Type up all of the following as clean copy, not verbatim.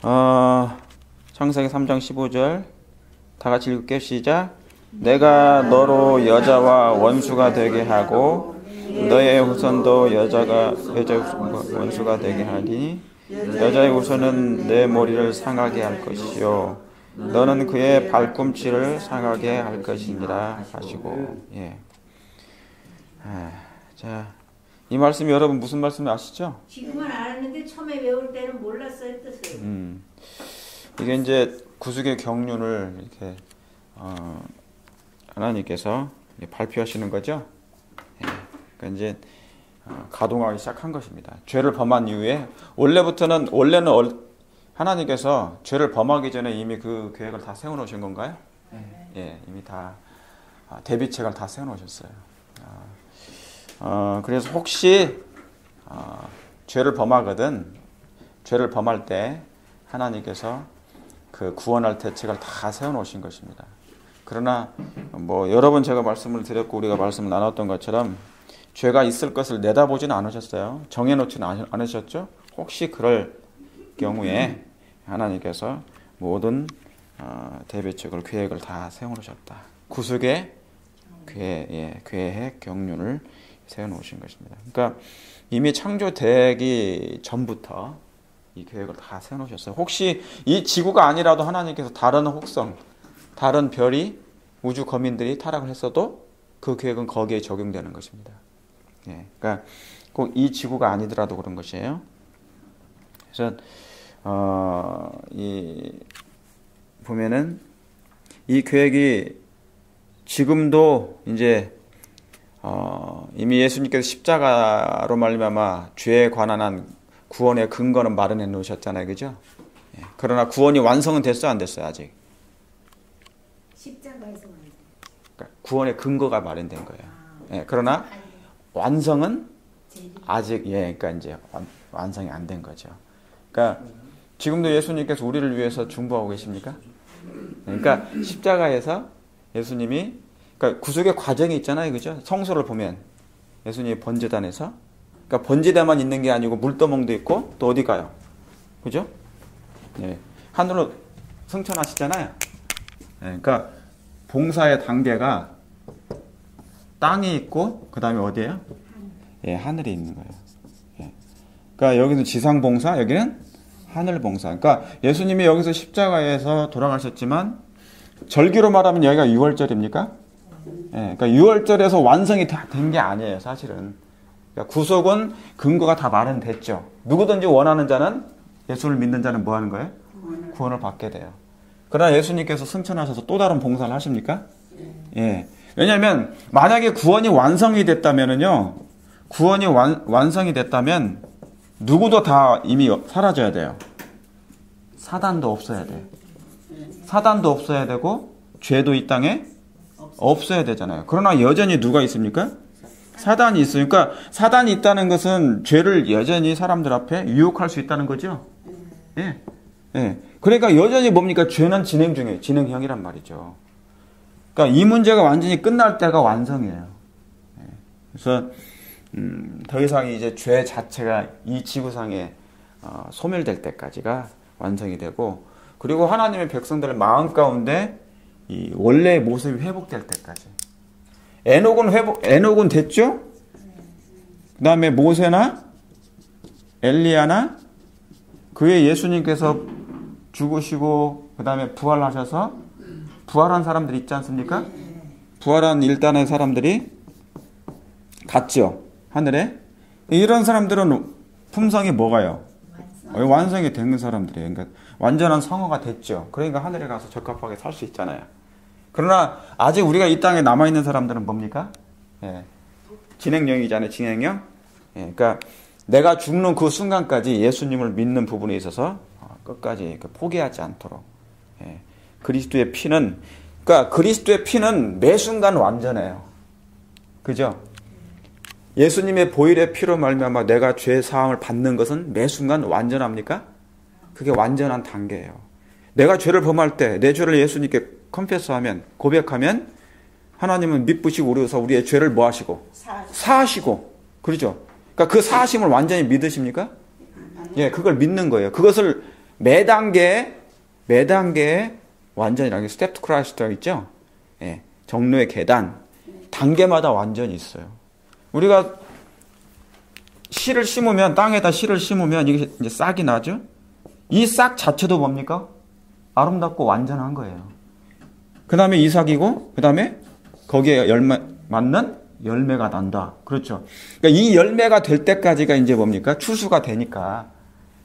창세기 3장 15절 다 같이 읽을게요. 시작. 내가 너로 여자와 원수가 되게 하고 너의 후손도 여자의 원수가 되게 하니 여자의 후손은 내 머리를 상하게 할 것이요 너는 그의 발꿈치를 상하게 할 것이니라 하시고. 예. 자, 이 말씀이 여러분 무슨 말씀인지 아시죠? 지금은 알았는데 처음에 외울 때는 몰랐어요, 뜻을. 이게 이제 구속의 경륜을 이렇게 하나님께서 발표하시는 거죠. 예. 그러니까 이제 가동하기 시작한 것입니다. 죄를 범한 이후에 원래는 하나님께서 죄를 범하기 전에 이미 그 계획을 다 세워놓으신 건가요? 예, 이미 다 대비책을 다 세워놓으셨어요. 그래서 혹시 죄를 범하거든 죄를 범할 때 하나님께서 그 구원할 대책을 다 세워놓으신 것입니다. 그러나 뭐 여러 번 제가 말씀을 드렸고 우리가 말씀을 나눴던 것처럼 죄가 있을 것을 내다보지는 않으셨어요. 정해놓지는 않으셨죠. 혹시 그럴 경우에 하나님께서 모든 대비책을 계획을 다 세워놓으셨다. 구속의 계획 경륜을 세워놓으신 것입니다. 그러니까 이미 창조되기 전부터 이 계획을 다 세워놓으셨어요. 혹시 이 지구가 아니라도 하나님께서 다른 혹성, 다른 별이 우주 거민들이 타락을 했어도 그 계획은 거기에 적용되는 것입니다. 예, 그러니까 꼭 이 지구가 아니더라도 그런 것이에요. 그래서 보면은 이 계획이 지금도 이제 이미 예수님께서 십자가로 말미암아 죄에 관한 한 구원의 근거는 마련해 놓으셨잖아요, 그죠? 예, 그러나 구원이 완성은 됐어요, 안 됐어요, 아직? 십자가에서 완성. 그러니까 구원의 근거가 마련된 거예요. 예, 그러나 완성은 아직 그러니까 이제 완성이 안 된 거죠. 그러니까 지금도 예수님께서 우리를 위해서 중보하고 계십니까? 그러니까 십자가에서 예수님이 그러니까 구속의 과정이 있잖아요, 그죠? 성소를 보면 예수님이 번제단에서 그러니까 번제단만 있는 게 아니고 물도멍도 있고 또 어디 가요, 그죠? 예, 하늘로 승천하시잖아요. 예, 그러니까 봉사의 단계가 땅이 있고 그 다음에 어디예요? 예, 하늘이 있는 거예요. 예. 그러니까 여기는 지상 봉사, 여기는 하늘 봉사. 그러니까 예수님이 여기서 십자가에서 돌아가셨지만 절기로 말하면 여기가 6월절입니까? 예, 그러니까 6월절에서 완성이 다 된 게 아니에요, 사실은. 그러니까 구속은 근거가 다 마련됐죠. 누구든지 원하는 자는 예수를 믿는 자는 뭐 하는 거예요? 구원을 받게 돼요. 그러나 예수님께서 승천하셔서 또 다른 봉사를 하십니까? 예. 왜냐하면 만약에 구원이 완성이 됐다면은요, 구원이 완성이 됐다면 누구도 다 이미 사라져야 돼요. 사단도 없어야 돼. 사단도 없어야 되고 죄도 이 땅에 없어야 되잖아요. 그러나 여전히 누가 있습니까? 사단이 있으니까 사단이 있다는 것은 죄를 여전히 사람들 앞에 유혹할 수 있다는 거죠. 예. 예. 그러니까 여전히 뭡니까? 죄는 진행 중이에요. 진행형이란 말이죠. 그러니까 이 문제가 완전히 끝날 때가 완성이에요. 예. 그래서 더 이상 이제 죄 자체가 이 지구상에 소멸될 때까지가 완성이 되고, 그리고 하나님의 백성들의 마음 가운데 이 원래의 모습이 회복될 때까지. 에녹은 됐죠? 그 다음에 모세나 엘리야나 그의 예수님께서 죽으시고 그 다음에 부활하셔서 부활한 사람들이 있지 않습니까? 부활한 일단의 사람들이 갔죠, 하늘에. 이런 사람들은 품성이 뭐가요? 완성이 된 사람들이에요. 그러니까 완전한 성화가 됐죠. 그러니까 하늘에 가서 적합하게 살 수 있잖아요. 그러나 아직 우리가 이 땅에 남아있는 사람들은 뭡니까? 예. 진행형이잖아요, 진행형. 예. 그러니까 내가 죽는 그 순간까지 예수님을 믿는 부분에 있어서 끝까지 포기하지 않도록. 예. 그리스도의 피는, 그러니까 그리스도의 피는 매 순간 완전해요. 그죠? 예수님의 보혈의 피로 말미암아 내가 죄 사함을 받는 것은 매 순간 완전합니까? 그게 완전한 단계예요. 내가 죄를 범할 때 내 죄를 예수님께 컨페스하면, 고백하면 하나님은 미쁘시고 우려서 우리의 죄를 뭐 하시고? 사하시고. 그렇죠? 그러니까 그 사하심을 완전히 믿으십니까? 예, 그걸 믿는 거예요. 그것을 매 단계에 완전이라는 게 스텝 투 크라이스트가 있죠. 예, 정로의 계단 단계마다 완전히 있어요. 우리가 씨를 심으면 땅에다 씨를 심으면 이게 이제 싹이 나죠. 이 싹 자체도 뭡니까? 아름답고 완전한 거예요. 그 다음에 이삭이고 그 다음에 거기에 맞는 열매가 난다. 그렇죠. 그러니까 이 열매가 될 때까지가 이제 뭡니까? 추수가 되니까.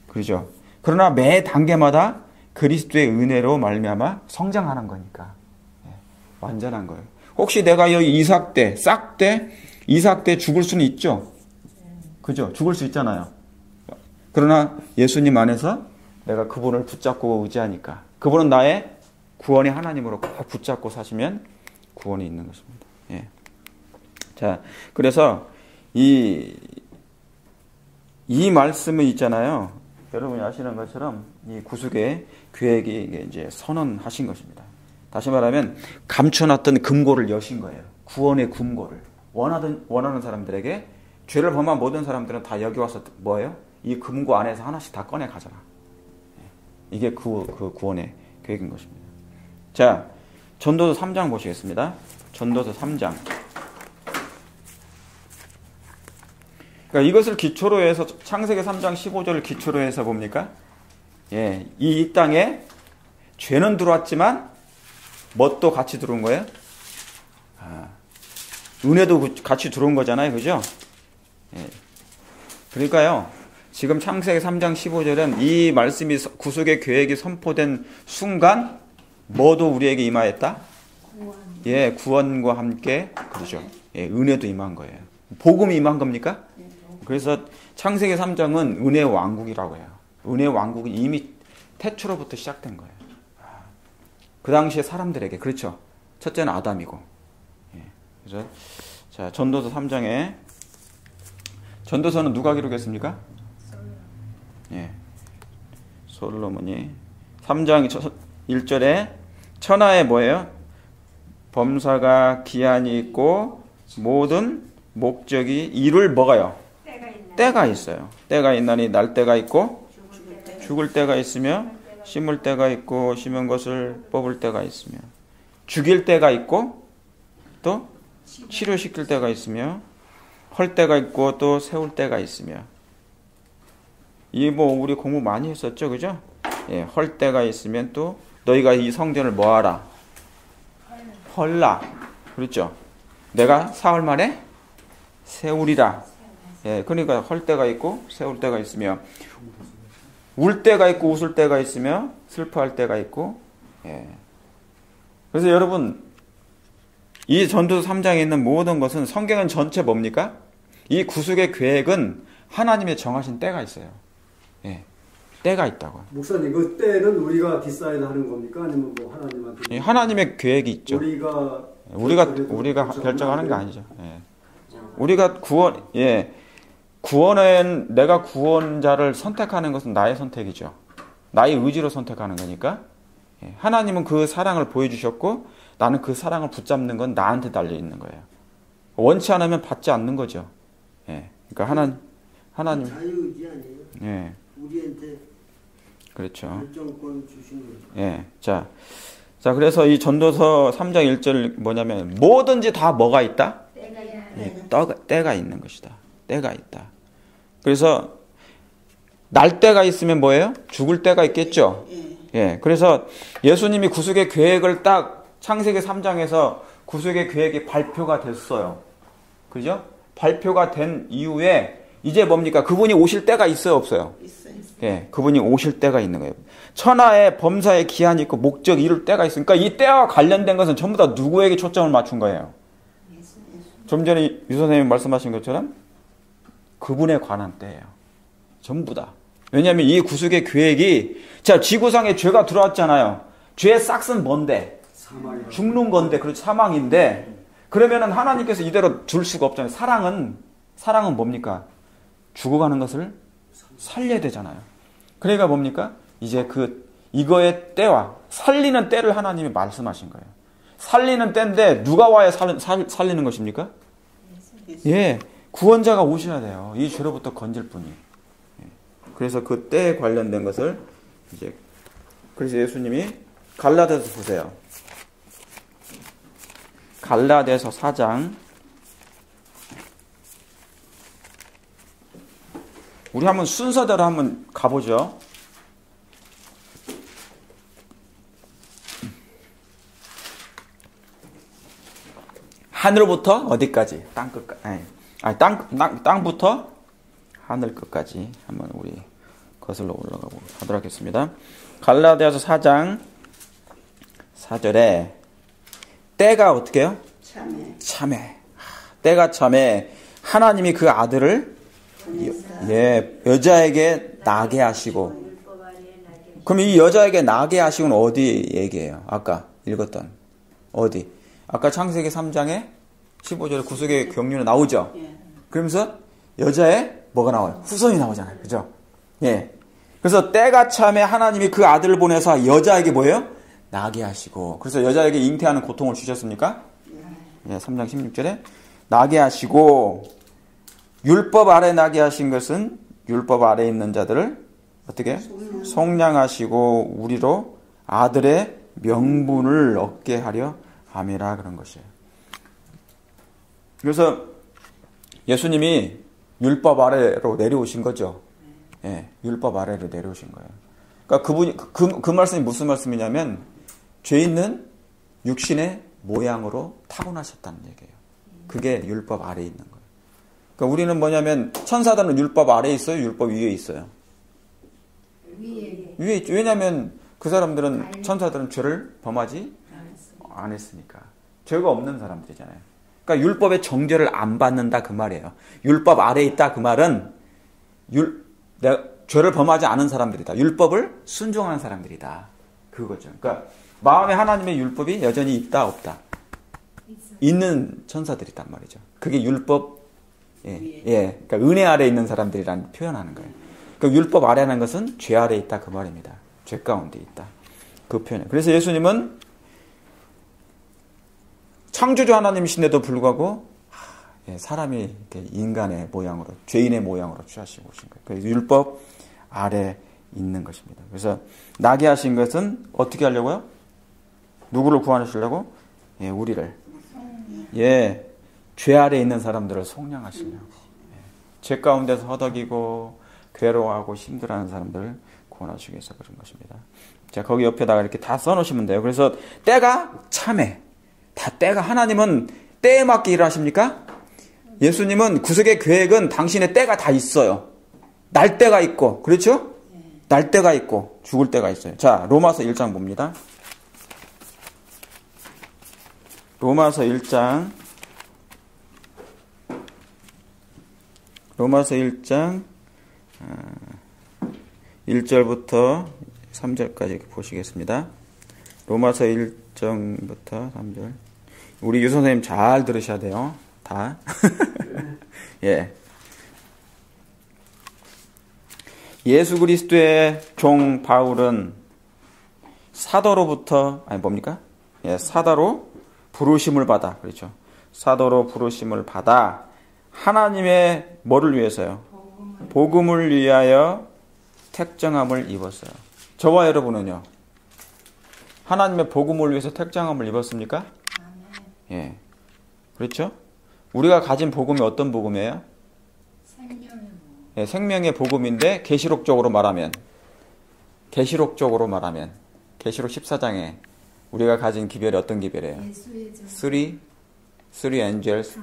그렇죠. 그러나 매 단계마다 그리스도의 은혜로 말미암아 성장하는 거니까. 예, 완전한 거예요. 혹시 내가 여기 이삭 때, 싹 때, 이삭 때 죽을 수는 있죠. 그죠? 죽을 수 있잖아요. 그러나 예수님 안에서 내가 그분을 붙잡고 의지하니까 그분은 나의 구원의 하나님으로 꼭 붙잡고 사시면 구원이 있는 것입니다. 예. 자, 그래서 이 말씀이 있잖아요. 여러분이 아시는 것처럼 이 구속의 계획이 이게 이제 선언하신 것입니다. 다시 말하면 감춰놨던 금고를 여신 거예요. 구원의 금고를 원하는 사람들에게 죄를 범한 모든 사람들은 다 여기 와서 뭐예요? 이 금고 안에서 하나씩 다 꺼내 가져라. 이게 그 구원의 계획인 것입니다. 자, 전도서 3장 보시겠습니다. 전도서 3장. 그러니까 이것을 기초로 해서 창세기 3장 15절을 기초로 해서 봅니까? 예, 이 땅에 죄는 들어왔지만 뭣도 같이 들어온 거예요? 은혜도 같이 들어온 거잖아요. 그죠? 예. 그러니까요. 지금 창세기 3장 15절은 이 말씀이 구속의 계획이 선포된 순간 뭐도 우리에게 임하였다? 예, 구원과 함께 그렇죠. 예, 은혜도 임한 거예요. 복음이 임한 겁니까? 그래서 창세기 3장은 은혜의 왕국이라고 해요. 은혜의 왕국이 이미 태초로부터 시작된 거예요. 그 당시에 사람들에게 그렇죠. 첫째는 아담이고. 예. 그래서 자, 전도서 3장에 전도서는 누가 기록했습니까? 예. 솔로몬이 3장 1절에 천하에 뭐예요? 범사가 기한이 있고 모든 목적이 이룰 뭐가요? 때가 있어요. 때가 있나니 날 때가 있고 죽을 때가 있으며 심을 때가 있고 심은 것을 뽑을 때가 있으며 죽일 때가 있고 또 치료시킬 때가 있으며 헐 때가 있고 또 세울 때가 있으며 이 뭐 우리 공부 많이 했었죠, 그죠? 예, 헐 때가 있으면 또 너희가 이 성전을 뭐하라? 헐라. 그렇죠? 내가 사흘 만에 세우리라. 예, 그러니까 헐 때가 있고 세울 때가 있으며 울 때가 있고 웃을 때가 있으며 슬퍼할 때가 있고. 예. 그래서 여러분 이 전도서 3장에 있는 모든 것은 성경은 전체 뭡니까? 이 구속의 계획은 하나님의 정하신 때가 있어요. 예, 때가 있다고. 목사님, 그 때는 우리가 디사이드 하는 겁니까? 아니면 뭐 하나님한테? 예, 하나님의 계획이 있죠. 우리가 결정하는 게 아니죠. 예. 우리가 구원은 내가 구원자를 선택하는 것은 나의 선택이죠. 나의 의지로 선택하는 거니까. 예, 하나님은 그 사랑을 보여주셨고 나는 그 사랑을 붙잡는 건 나한테 달려 있는 거예요. 원치 않으면 받지 않는 거죠. 예, 그러니까 하나님 자유의지 아니에요? 예, 우리한테 그렇죠. 결정권 주신 거죠. 예, 자, 그래서 이 전도서 3장 1절 뭐냐면 뭐든지 다 뭐가 있다? 때가 있는 것이다. 때가 있다. 그래서 날 때가 있으면 뭐예요? 죽을 때가 있겠죠. 예, 그래서 예수님이 구속의 계획을 딱 창세기 3장에서 구속의 계획이 발표가 됐어요. 그죠? 발표가 된 이후에 이제 뭡니까? 그분이 오실 때가 있어요, 없어요? 있어요. 예, 그분이 오실 때가 있는 거예요. 천하의 범사의 기한이 있고 목적 이룰 때가 있으니까 이 때와 관련된 것은 전부 다 누구에게 초점을 맞춘 거예요? 좀 전에 유 선생님이 말씀하신 것처럼 그분에 관한 때예요. 전부 다. 왜냐하면 이 구속의 계획이 자, 지구상에 죄가 들어왔잖아요. 죄의 싹은 뭔데? 죽는 건데, 그렇죠. 사망인데 그러면은 하나님께서 이대로 둘 수가 없잖아요. 사랑은 뭡니까? 죽어가는 것을 살려야 되잖아요. 그러니까 뭡니까? 이제 이거의 때와 살리는 때를 하나님이 말씀하신 거예요. 살리는 때인데 누가 와야 살리는 것입니까? 예, 구원자가 오셔야 돼요. 이 죄로부터 건질 분이. 예. 그래서 그 때에 관련된 것을 이제 그래서 예수님이 갈라디아서 보세요. 갈라디아서 4장. 우리 한번 순서대로 한번 가보죠. 하늘부터 어디까지? 땅 끝까지. 땅부터 하늘 끝까지 한번 우리 거슬러 올라가 보도록 하겠습니다. 갈라디아서 4장 4절에 때가 어떻게 해요? 참해. 때가 참해. 하나님이 그 아들을 여자에게 나게 하시고. 그럼 이 여자에게 나게 하시고는 어디 얘기해요? 아까 읽었던 어디? 아까 창세기 3장에 15절에 구속의 경륜에 나오죠. 그러면서 여자의 뭐가 나와요? 후손이 나오잖아요. 그죠? 예. 그래서 때가 참에 하나님이 그 아들을 보내서 여자에게 뭐예요? 나게 하시고. 그래서 여자에게 잉태하는 고통을 주셨습니까? 예, 3장 16절에 나게 하시고, 율법 아래 나게 하신 것은 율법 아래 있는 자들을 어떻게? 속량하시고 우리로 아들의 명분을 얻게 하려 함이라 그런 것이에요. 그래서 예수님이 율법 아래로 내려오신 거죠. 예, 율법 아래로 내려오신 거예요. 그러니까 그분이 그 말씀이 무슨 말씀이냐면 죄 있는 육신의 모양으로 타고나셨다는 얘기예요. 그게 율법 아래에 있는 거예요. 그러니까 우리는 뭐냐면 천사들은 율법 아래에 있어요, 율법 위에 있어요. 위에 있죠. 왜냐하면 그 사람들은 천사들은 죄를 범하지 안 했으니까. 죄가 없는 사람들이잖아요. 그러니까 율법의 정죄를 안 받는다 그 말이에요. 율법 아래에 있다 그 말은 죄를 범하지 않은 사람들이다. 율법을 순종하는 사람들이다. 그거죠. 그러니까 마음에 하나님의 율법이 여전히 있다 없다. 있는 천사들이란 말이죠. 그게 율법 그러니까 은혜 아래에 있는 사람들이란 표현하는 거예요. 그 율법 아래라는 것은 죄 아래에 있다 그 말입니다. 죄 가운데 있다. 그 표현이에요. 그래서 예수님은 창조주 하나님이신데도 불구하고 사람이 인간의 모양으로, 죄인의 모양으로 취하시고 오신 거예요. 그래서 율법 아래 있는 것입니다. 그래서 나게 하신 것은 어떻게 하려고요? 누구를 구원하시려고? 우리를. 죄 아래 있는 사람들을 속량하시려고. 죄 가운데서 허덕이고 괴로워하고 힘들어하는 사람들을 구원하시기 위해서 그런 것입니다. 자, 거기 옆에다가 이렇게 다 써놓으시면 돼요. 그래서 때가 참해. 다 때가, 하나님은 때에 맞게 일하십니까? 예수님은 구속의 계획은 당신의 때가 다 있어요. 날 때가 있고, 그렇죠? 날 때가 있고, 죽을 때가 있어요. 자, 로마서 1장 봅니다. 로마서 1장 1절부터 3절까지 보시겠습니다. 로마서 1절부터 3절. 우리 유 선생님 잘 들으셔야 돼요. 다. 예. 예수 그리스도의 종 바울은 사도로부터 사도로 부르심을 받아. 그렇죠. 사도로 부르심을 받아 하나님의 뭐를 위해서요? 복음을 위하여 택정함을 입었어요. 저와 여러분은요? 하나님의 복음을 위해서 택정함을 입었습니까? 예. 그렇죠? 우리가 가진 복음이 어떤 복음이에요? 생명의 복음인데 계시록적으로 말하면 계시록 14장에 우리가 가진 기별이 어떤 기별이에요? Three angels.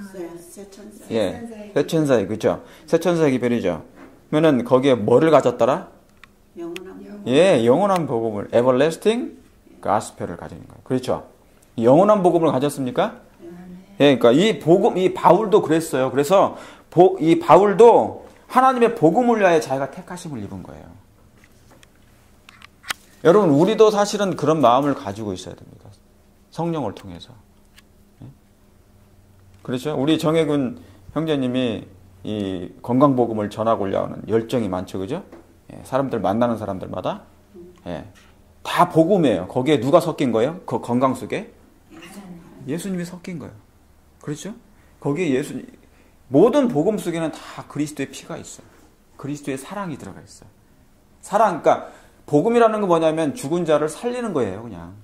세 천사의, 그렇죠? 세 천사의 기별이죠. 그러면은 거기에 뭐를 가졌더라? 영원한 복음을, everlasting gospel을 가진 거예요. 그렇죠? 영원한 복음을 가졌습니까? 그러니까 이 복음, 이 바울도 그랬어요. 그래서 이 바울도 하나님의 복음을 위하여 자기가 택하심을 입은 거예요. 여러분, 우리도 사실은 그런 마음을 가지고 있어야 됩니다. 성령을 통해서. 그렇죠? 우리 정혜군 형제님이 이 건강복음을 전하고자 하는 열정이 많죠. 그죠? 사람들 만나는 사람들마다 다 복음이에요. 거기에 누가 섞인 거예요? 그 건강 속에? 예수님이 섞인 거예요. 그렇죠? 거기에 모든 복음 속에는 다 그리스도의 피가 있어요. 그리스도의 사랑이 들어가 있어요. 사랑, 그러니까 복음이라는 건 뭐냐면 죽은 자를 살리는 거예요, 그냥.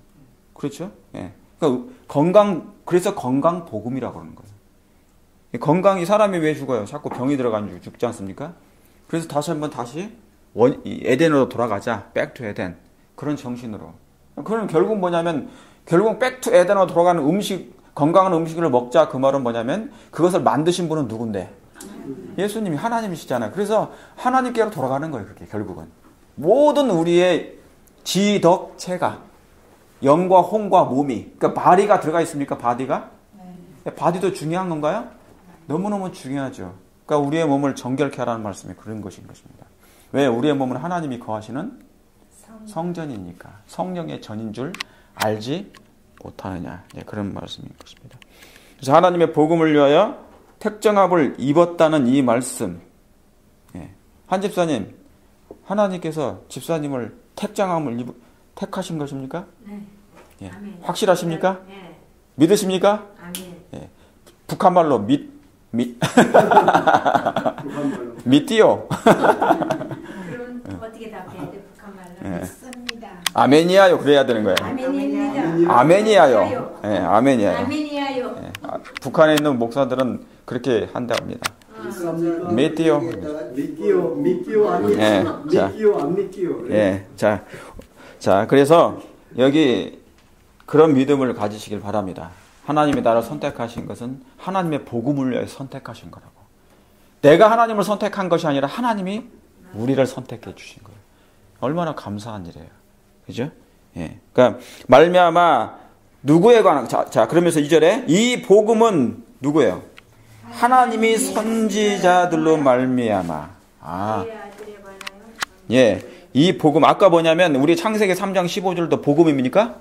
그렇죠? 예. 그러니까 그래서 건강 복음이라고 그러는 거예요. 건강이 사람이 왜 죽어요? 자꾸 병이 들어가지고 죽지 않습니까? 그래서 다시 에덴으로 돌아가자. 백투 에덴. 그런 정신으로. 그럼 결국 뭐냐면, 결국 백투 에덴으로 돌아가는 건강한 음식을 먹자. 그 말은 뭐냐면, 그것을 만드신 분은 누군데? 예수님이 하나님이시잖아요. 그래서 하나님께로 돌아가는 거예요, 그게 결국은. 모든 우리의 지덕체가, 영과 혼과 몸이. 그러니까 바디가 들어가 있습니까? 바디가? 바디도 중요한 건가요? 너무너무 중요하죠. 그러니까 우리의 몸을 정결케 하라는 말씀이 그런 것인 것입니다. 왜? 우리의 몸은 하나님이 거하시는 성전이니까. 성령의 전인 줄 알지 못하느냐. 네, 그런 말씀인 것입니다. 그래서 하나님의 복음을 위하여 택정함을 입었다는 이 말씀. 네. 한 집사님, 하나님께서 집사님을 택하신 것입니까? 네. 예. 아멘. 확실하십니까? 네. 믿으십니까? 아멘. 예. 북한말로 믿디요. 그럼 어떻게 답해야 돼? 북한말로. 예. 믿습니다. 아멘이야요. 그래야 되는 거예요. 아멘입니다. 아멘이야요. 예, 아멘이야요. 아멘이야요. 예. 북한에 있는 목사들은 그렇게 한답니다. 믿디요. 믿기요, 안 믿기요. 예. 자. 믿기요, 안 믿기요. 예. 자, 그래서 여기 그런 믿음을 가지시길 바랍니다. 하나님이 나를 선택하신 것은 하나님의 복음을 위해 선택하신 거라고. 내가 하나님을 선택한 것이 아니라 하나님이 우리를 선택해 주신 거예요. 얼마나 감사한 일이에요. 그죠? 예. 그러니까 말미암아 누구에 관한 자 그러면서 2절에 이 복음은 누구예요? 하나님이 선지자들로 말미암아. 예. 이 복음 아까 뭐냐면 우리 창세기 3장 15절도 복음입니까?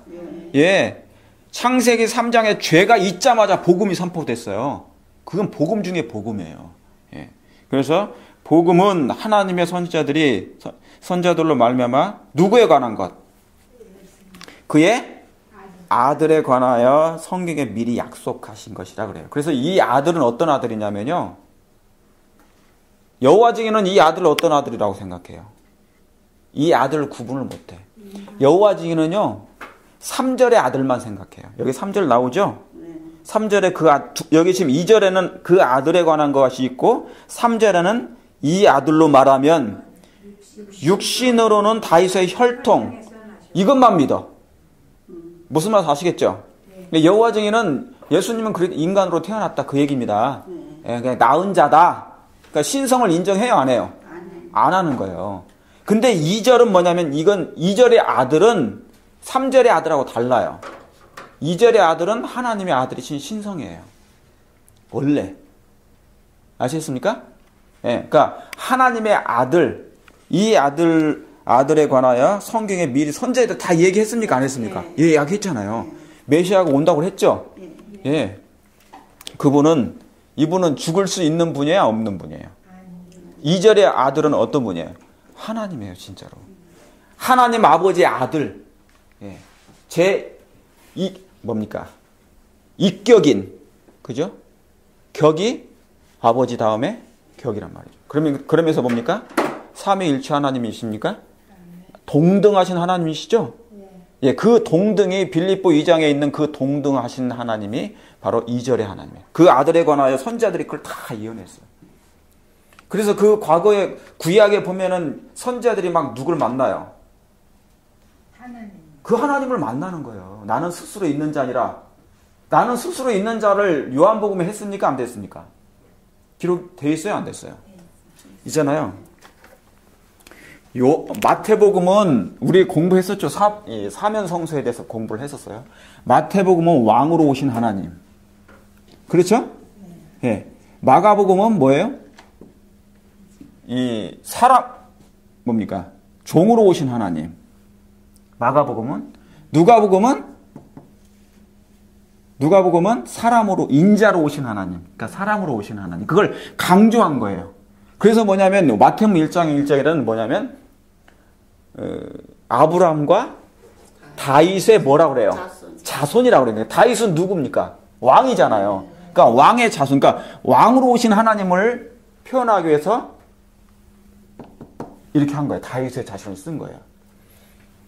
예. 창세기 3장에 죄가 있자마자 복음이 선포됐어요. 그건 복음 중에 복음이에요. 예. 그래서 복음은 하나님의 선지자들로 말미암아 누구에 관한 것? 그의 아들에 관하여 성경에 미리 약속하신 것이라 그래요. 그래서 이 아들은 어떤 아들이냐면요. 여호와 증인은 이 아들을 어떤 아들이라고 생각해요? 이 아들을 구분을 못해. 여호와 증인은요. 3절의 아들만 생각해요. 여기 3절 나오죠? 3절에 여기 지금 2절에는 그 아들에 관한 것이 있고 3절에는 이 아들로 말하면 육신으로는 다윗의 혈통 이것만 믿어. 무슨 말 아시겠죠? 여호와 증인은 예수님은 인간으로 태어났다 그 얘기입니다. 그냥 낳은 자다. 그러니까 신성을 인정해요 안 해요? 안 하는 거예요. 근데 2절은 뭐냐면 이건 2절의 아들은 3절의 아들하고 달라요. 2절의 아들은 하나님의 아들이신 신성이에요. 원래. 아시겠습니까? 예, 그러니까 하나님의 아들, 이 아들에 관하여 성경에 미리 선지자들 다 얘기했습니까? 안 했습니까? 예, 이야기했잖아요. 메시아가 온다고 했죠? 예. 이분은 죽을 수 있는 분이에요? 없는 분이에요? 2절의 아들은 어떤 분이에요? 하나님이에요, 진짜로. 하나님 아버지의 아들. 예. 뭡니까? 이격인. 그죠? 격이 아버지 다음에 격이란 말이죠. 그러면서 뭡니까? 삼위일체 하나님이십니까? 동등하신 하나님이시죠? 예, 그 동등이 빌립보 2장에 있는 그 동등하신 하나님이 바로 2절의 하나님이에요. 그 아들에 관하여 선지자들이 그걸 다 예언했어요. 그래서 그 과거에 구약에 보면은 선지자들이 막 누굴 만나요? 그 하나님을 만나는 거예요. 나는 스스로 있는 자니라. 나는 스스로 있는 자를 요한복음에 했습니까? 안 됐습니까? 기록되어 있어요? 안 됐어요? 있잖아요. 마태복음은 우리 공부했었죠. 사면 성소에 대해서 공부를 했었어요. 마태복음은 왕으로 오신 하나님. 그렇죠? 예. 마가복음은 뭐예요? 뭡니까? 종으로 오신 하나님. 마가복음은 누가복음은 사람으로 인자로 오신 하나님. 그러니까 사람으로 오신 하나님. 그걸 강조한 거예요. 그래서 뭐냐면 마태복음 1장 1절에는 뭐냐면 아브라함과 다윗의 뭐라고 그래요? 자손이라고 그래요. 다윗은 누굽니까? 왕이잖아요. 그러니까 왕의 자손. 그러니까 왕으로 오신 하나님을 표현하기 위해서 이렇게 한 거예요. 다윗의 자손을 쓴 거예요.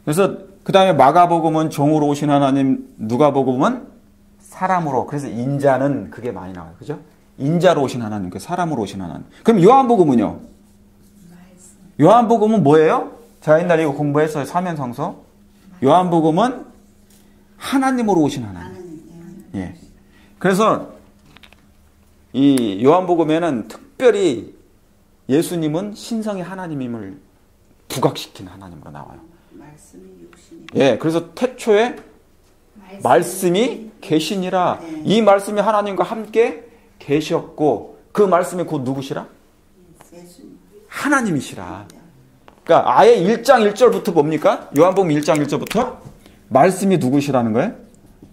그래서 그 다음에 마가복음은 종으로 오신 하나님, 누가복음은 사람으로. 그래서 인자는 그게 많이 나와요. 그죠? 인자로 오신 하나님, 그 사람으로 오신 하나님. 그럼 요한복음은요? 요한복음은 뭐예요? 제가 옛날에 이거 공부했어요. 사면성서. 요한복음은 하나님으로 오신 하나님. 예. 그래서 이 요한복음에는 특별히 예수님은 신성의 하나님임을 부각시킨 하나님으로 나와요. 예, 그래서 태초에 말씀이 계시니라. 이 말씀이 하나님과 함께 계셨고 그 말씀이 곧 누구시라? 하나님이시라. 그러니까 아예 1장 1절부터 뭡니까? 요한복음 1장 1절부터 말씀이 누구시라는 거예요?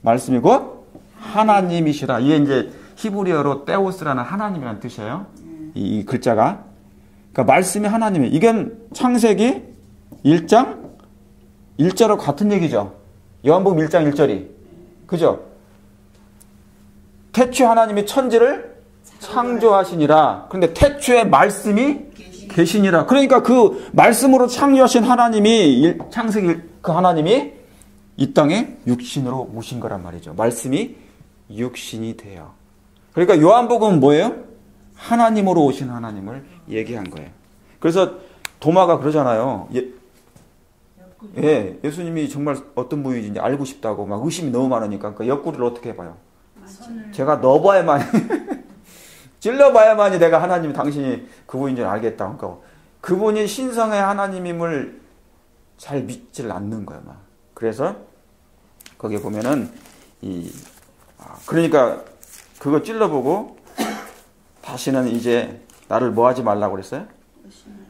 말씀이 곧 하나님이시라. 이게 이제 히브리어로 테오스라는 하나님이라는 뜻이에요. 이 글자가. 그러니까 말씀이 하나님이에요. 이건 창세기 1장 1절하고 같은 얘기죠. 요한복음 1장 1절이. 그죠? 태초에 하나님이 천지를 창조하시니라. 그런데 태초에 말씀이 계시니라. 그러니까 그 말씀으로 창조하신 하나님이, 창세기 그 하나님이 이 땅에 육신으로 오신 거란 말이죠. 말씀이 육신이 돼요. 그러니까 요한복음은 뭐예요? 하나님으로 오신 하나님을 얘기한 거예요. 그래서 도마가 그러잖아요. 예수님이 정말 어떤 분인지 알고 싶다고 막 의심이 너무 많으니까 그 옆구리를 어떻게 해봐요? 제가 넣어봐야만 찔러봐야만이 내가 하나님 당신이 그분인지 알겠다. 그러니까 그분이 신성의 하나님임을 잘 믿질 않는 거예요. 막. 그래서 거기에 보면은 그러니까 그거 찔러보고 다시는 이제 나를 뭐 하지 말라고 그랬어요?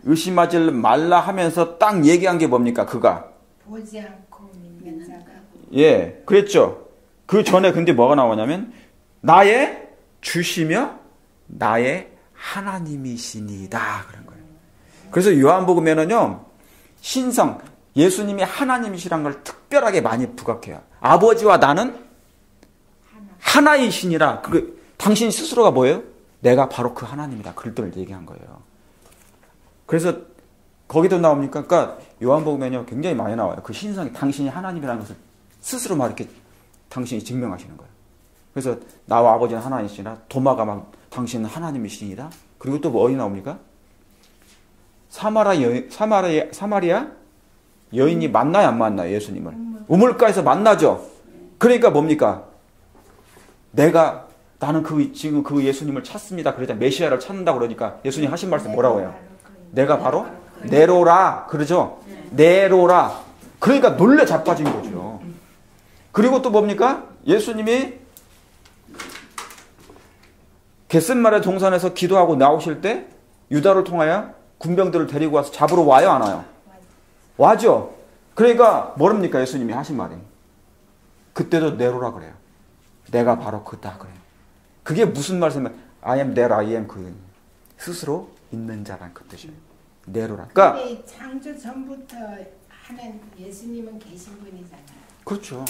의심하지 말라 하면서 딱 얘기한 게 뭡니까? 그가 보지 않고 믿는 자가. 예, 그랬죠. 그 전에 근데 뭐가 나오냐면 나의 주시며 나의 하나님이시니다 그런 거예요. 그래서 요한복음에는요 신성 예수님이 하나님이시란 걸 특별하게 많이 부각해요. 아버지와 나는 하나이시니라. 당신 스스로가 뭐예요? 내가 바로 그 하나님이다. 그걸 얘기한 거예요. 그래서 거기도 나옵니까? 그러니까 요한복음에는요 굉장히 많이 나와요. 그 신성이 당신이 하나님이라는 것을 스스로 막 이렇게 당신이 증명하시는 거예요. 그래서 나와 아버지는 하나님이시라. 도마가 막 당신은 하나님이시니라. 그리고 또 뭐 어디 나옵니까? 사마리아 여인이 만나요, 안 만나요, 예수님을? 우물가에서 만나죠. 그러니까 뭡니까? 나는 지금 그 예수님을 찾습니다. 그러자 메시아를 찾는다 그러니까 예수님 하신 말씀 뭐라고 해요? 내가 바로 네로라 그러죠. 네로라. 그러니까 놀래 자빠진 거죠. 그리고 또 뭡니까? 예수님이 겟셋마네 동산에서 기도하고 나오실 때 유다를 통하여 군병들을 데리고 와서 잡으러 와요, 안 와요? 와죠. 그러니까 뭐랍니까? 예수님이 하신 말이. 그때도 네로라 그래요. 내가 바로 그다 그래요. 그게 무슨 말씀이면 I am that I am 그 스스로 있는 자란 그 뜻이에요. 네로라. 그러니까 창조 전부터 하는 예수님은 계신 분이잖아요. 그렇죠.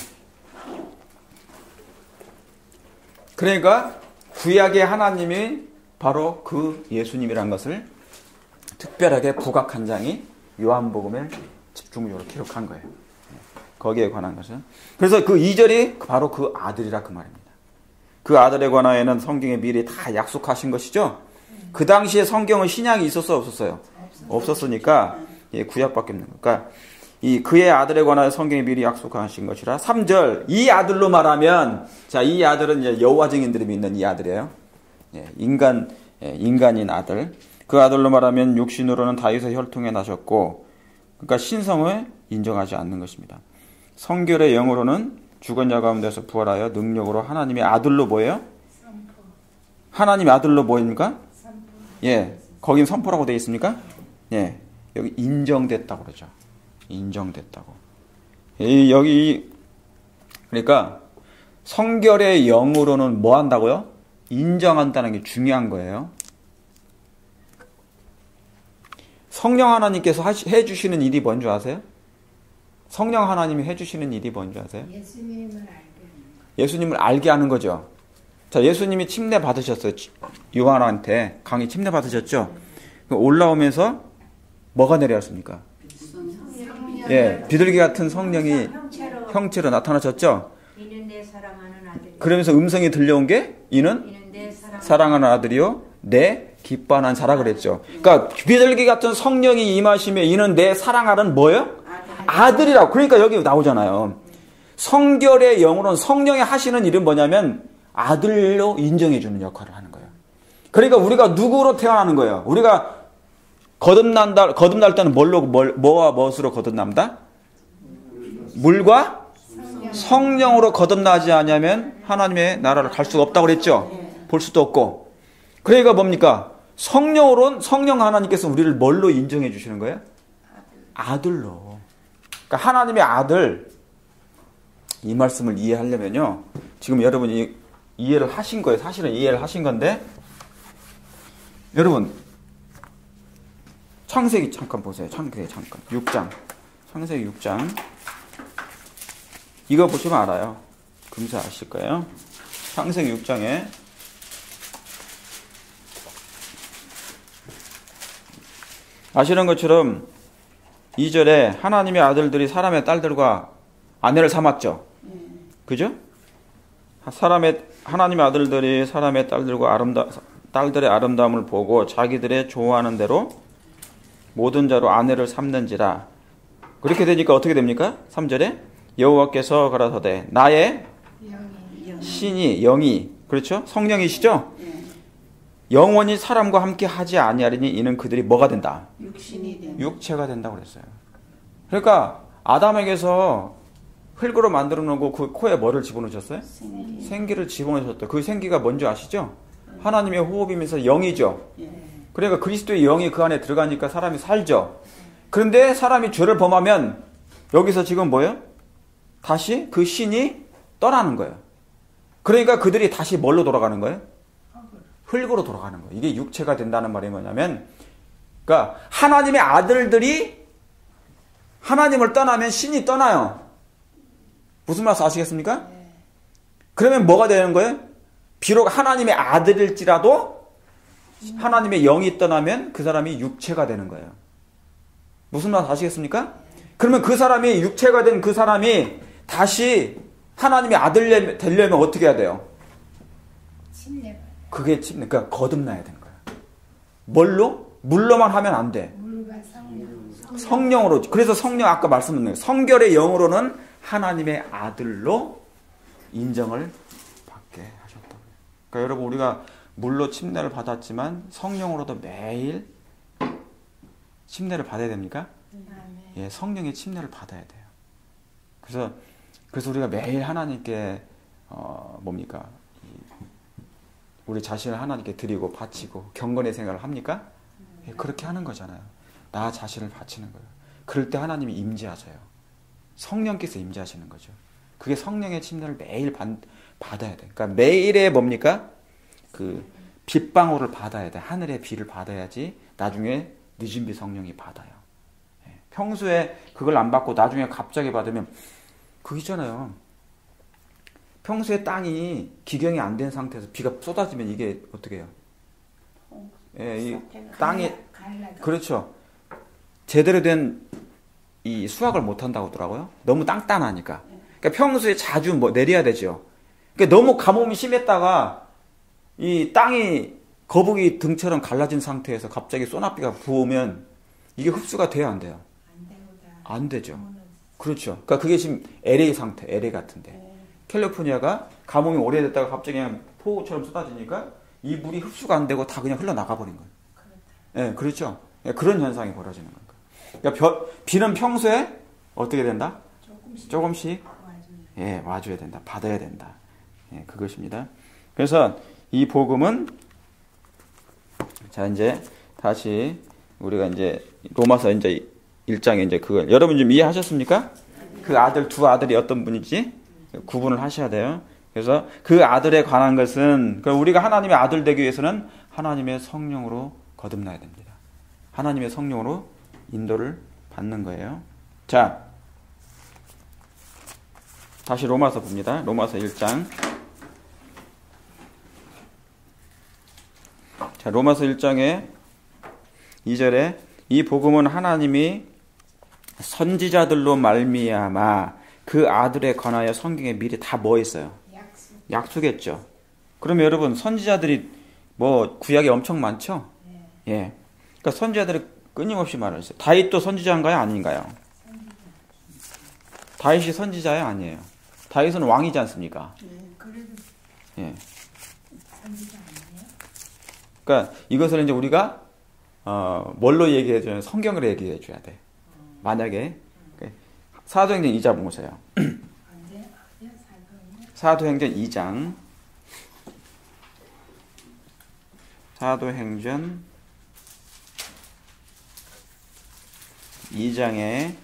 그러니까 구약의 하나님이 바로 그 예수님이란 것을 특별하게 부각한 장이 요한복음에 집중적으로 기록한 거예요. 거기에 관한 것은. 그래서 그 2절이 바로 그 아들이라 그 말입니다. 그 아들에 관하여는 성경에 미리 다 약속하신 것이죠. 그 당시에 성경은 신약이 있었어요, 없었어요? 없었으니까 구약밖에 없는 거니까 그러니까 그의 아들에 관하여 성경에 미리 약속하신 것이라. 3절 이 아들로 말하면 이 아들은 이제 여호와 증인들이 믿는 이 아들이에요. 인간인 아들. 그 아들로 말하면 육신으로는 다윗의 혈통에 나셨고 그러니까 신성을 인정하지 않는 것입니다. 성결의 영으로는 죽은 자 가운데서 부활하여 능력으로 하나님의 아들로 뭐예요? 하나님의 아들로 뭐입니까? 예, 거긴 선포라고 되어 있습니까? 예, 여기 인정됐다고 그러죠. 인정됐다고. 여기 그러니까 성결의 영으로는 뭐 한다고요? 인정한다는 게 중요한 거예요. 성령 하나님께서 해주시는 일이 뭔지 아세요? 성령 하나님이 해주시는 일이 뭔지 아세요? 예수님을 알게 하는 거죠. 자, 예수님이 침례 받으셨어요. 요한한테 강의 침례 받으셨죠? 올라오면서 뭐가 내려왔습니까? 예, 비둘기 같은 성령이 형체로 나타나셨죠? 이는 내 사랑하는 아들. 그러면서 음성이 들려온 게 이는 이는 내 사랑하는 아들이요 내 기뻐하는 자라 그랬죠. 그러니까 비둘기 같은 성령이 임하시며 이는 내 사랑하는 뭐예요? 아들이라고. 그러니까 여기 나오잖아요. 성결의 영으로는 성령이 하시는 일은 뭐냐면 아들로 인정해 주는 역할을 하는 거예요. 그러니까 우리가 누구로 태어나는 거예요? 우리가 거듭날 때는 뭐와 무엇으로 거듭납니다? 물과 성령으로 거듭나지 않으면 하나님의 나라를 갈 수가 없다고 그랬죠. 볼 수도 없고. 그러니까 뭡니까? 성령 하나님께서 우리를 뭘로 인정해 주시는 거예요? 아들로. 그러니까 하나님의 아들, 이 말씀을 이해하려면요. 지금 여러분이 이해를 하신 거예요. 사실은 이해를 하신 건데, 여러분, 창세기 잠깐 보세요. 창세기 잠깐. 6장. 창세기 6장. 이거 보시면 알아요. 금세 아실 거예요. 창세기 6장에 아시는 것처럼 2절에 하나님의 아들들이 사람의 딸들과 아내를 삼았죠. 그죠? 하나님의 아들들이 사람의 딸들의 아름다움을 보고 자기들의 좋아하는 대로 모든 자로 아내를 삼는지라. 그렇게 되니까 어떻게 됩니까? 3절에 여호와께서 가라사대 나의 신이 영이 그렇죠? 성령이시죠? 영원히 사람과 함께 하지 아니하리니 이는 그들이 뭐가 된다? 육체가 된다고 그랬어요. 그러니까 아담에게서 흙으로 만들어 놓고 그 코에 뭐를 집어넣으셨어요? 생기를 집어넣으셨다. 그 생기가 뭔지 아시죠? 하나님의 호흡이면서 영이죠. 그러니까 그리스도의 영이 그 안에 들어가니까 사람이 살죠. 그런데 사람이 죄를 범하면 여기서 지금 뭐예요? 다시 그 신이 떠나는 거예요. 그러니까 그들이 다시 뭘로 돌아가는 거예요? 흙으로 돌아가는 거예요. 이게 육체가 된다는 말이 뭐냐면, 그러니까 하나님의 아들들이 하나님을 떠나면 신이 떠나요. 무슨 말씀 아시겠습니까? 그러면 뭐가 되는 거예요? 비록 하나님의 아들일지라도 하나님의 영이 떠나면 그 사람이 육체가 되는 거예요. 무슨 말씀 아시겠습니까? 그러면 그 사람이 육체가 된 그 사람이 다시 하나님의 아들 되려면 어떻게 해야 돼요? 그게 그러니까 거듭나야 되는 거예요. 뭘로? 물로만 하면 안 돼. 성령으로. 그래서 성령 아까 말씀드린 성결의 영으로는 하나님의 아들로 인정을 받게 하셨다. 그러니까 여러분 우리가 물로 침례를 받았지만 성령으로도 매일 침례를 받아야 됩니까? 예, 성령의 침례를 받아야 돼요. 그래서 우리가 매일 하나님께 뭡니까? 우리 자신을 하나님께 드리고 바치고 경건의 생활을 합니까? 예, 그렇게 하는 거잖아요. 나 자신을 바치는 거예요. 그럴 때 하나님이 임재하셔요. 성령께서 임재하시는 거죠. 그게 성령의 침례를 매일 받아야 돼. 그러니까 매일의 뭡니까? 그 빗방울을 받아야 돼. 하늘의 비를 받아야지 나중에 늦은 비 성령이 받아요. 예, 평소에 그걸 안 받고 나중에 갑자기 받으면 그거잖아요. 평소에 땅이 기경이 안 된 상태에서 비가 쏟아지면 이게 어떻게 해요? 예, 이 땅이 그렇죠. 제대로 된 이 수확을 못 한다고 하더라고요. 너무 땅땅하니까. 그러니까 평소에 자주 내려야 되죠. 그러니까 너무 가뭄이 심했다가 이 땅이 거북이 등처럼 갈라진 상태에서 갑자기 소나비가 부으면 이게 흡수가 돼요, 안 돼요? 안 되죠. 그렇죠. 그러니까 그게 지금 LA 상태, LA 같은데. 캘리포니아가 가뭄이 오래됐다가 갑자기 그냥 폭우처럼 쏟아지니까 이 물이 흡수가 안 되고 다 그냥 흘러나가 버린 거예요. 예, 그렇죠. 예, 그런 현상이 벌어지는 거예요. 그러니까 비는 평소에 어떻게 된다? 조금씩 예, 와줘야 된다. 받아야 된다. 예, 그것입니다. 그래서 이 복음은 자 이제 다시 우리가 이제 로마서 이제 1장에 이제 그걸 여러분 좀 이해하셨습니까? 그 아들 두 아들이 어떤 분인지 구분을 하셔야 돼요. 그래서 그 아들에 관한 것은 우리가 하나님의 아들 되기 위해서는 하나님의 성령으로 거듭나야 됩니다. 하나님의 성령으로 인도를 받는 거예요. 자, 다시 로마서 봅니다. 로마서 1장. 자, 로마서 1장에 2절에 이 복음은 하나님이 선지자들로 말미암아 그 아들에 관하여 성경에 미리 다 뭐 있어요? 약속했죠. 그러면 여러분 선지자들이 뭐 구약에 엄청 많죠? 예. 그러니까 선지자들이 끊임없이 말을 했어요. 다윗도 선지자인가요? 아닌가요? 다윗이 선지자예요? 아니에요? 다윗은 왕이지 않습니까? 예. 그러니까 이것을 이제 우리가 뭘로 얘기해줘요? 성경으로 얘기해줘야 돼. 만약에 사도행전 2장 보세요. 사도행전 2장. 사도행전 2장에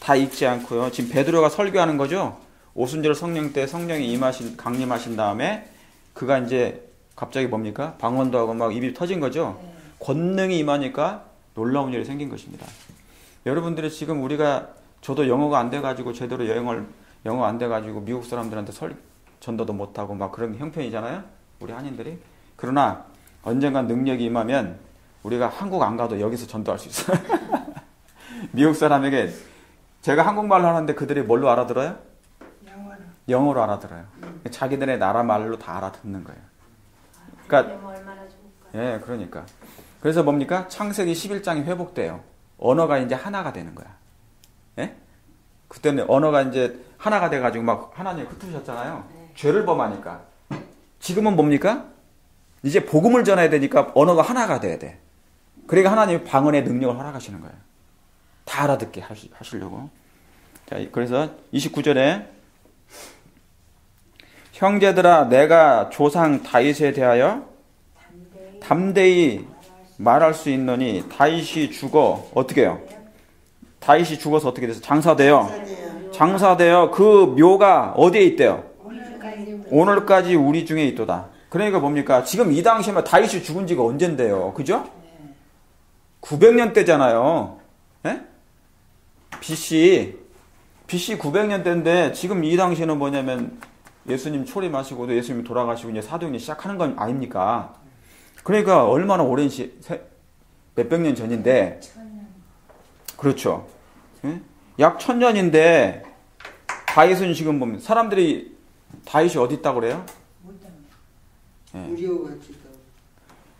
다 읽지 않고요. 지금 베드로가 설교하는 거죠. 오순절 성령 때 성령이 강림하신 다음에 그가 이제 갑자기 뭡니까? 방언도 하고 막 입이 터진 거죠. 권능이 임하니까 놀라운 일이 생긴 것입니다. 여러분들이 지금 저도 영어가 안 돼가지고 제대로 영어 안 돼가지고 미국 사람들한테 전도도 못하고 막 그런 형편이잖아요. 우리 한인들이. 그러나 언젠간 능력이 임하면 우리가 한국 안 가도 여기서 전도할 수 있어요. 미국 사람에게 제가 한국말로 하는데 그들이 뭘로 알아들어요? 영어로 알아들어요. 자기들의 나라 말로 다 알아듣는 거예요. 그러니까 얼마나 좋을까? 예, 그러니까. 그래서 뭡니까? 창세기 11장이 회복돼요. 언어가 이제 하나가 되는 거야. 예? 그때는 언어가 이제 하나가 돼가지고 막 하나님 흩으셨잖아요. 죄를 범하니까. 지금은 뭡니까? 이제 복음을 전해야 되니까 언어가 하나가 돼야 돼. 그러니까 하나님이 방언의 능력을 허락하시는 거예요. 다 알아듣게 하시려고. 자, 그래서 29절에 형제들아 내가 조상 다윗에 대하여 담대히 말할 수 있노니 다윗이 죽어 어떻게 해요? 다윗이 죽어서 어떻게 돼서 장사되어 그 묘가 어디에 있대요? 오늘까지 우리 중에 있도다. 그러니까 뭡니까? 지금 이 당시면 다윗이 죽은 지가 언젠데요. 그죠? 900년 때잖아요. 예? BC 900년 때인데 지금 이 당시에는 뭐냐면 예수님 초림하시고도 예수님이 돌아가시고 이제 사도행전 시작하는 건 아닙니까? 그러니까 얼마나 오랜 몇백 년 전인데 그렇죠. 예? 약 1000년인데 다윗은 지금 보면 사람들이 다윗이 어디 있다고 그래요? 우리와 같이 있다.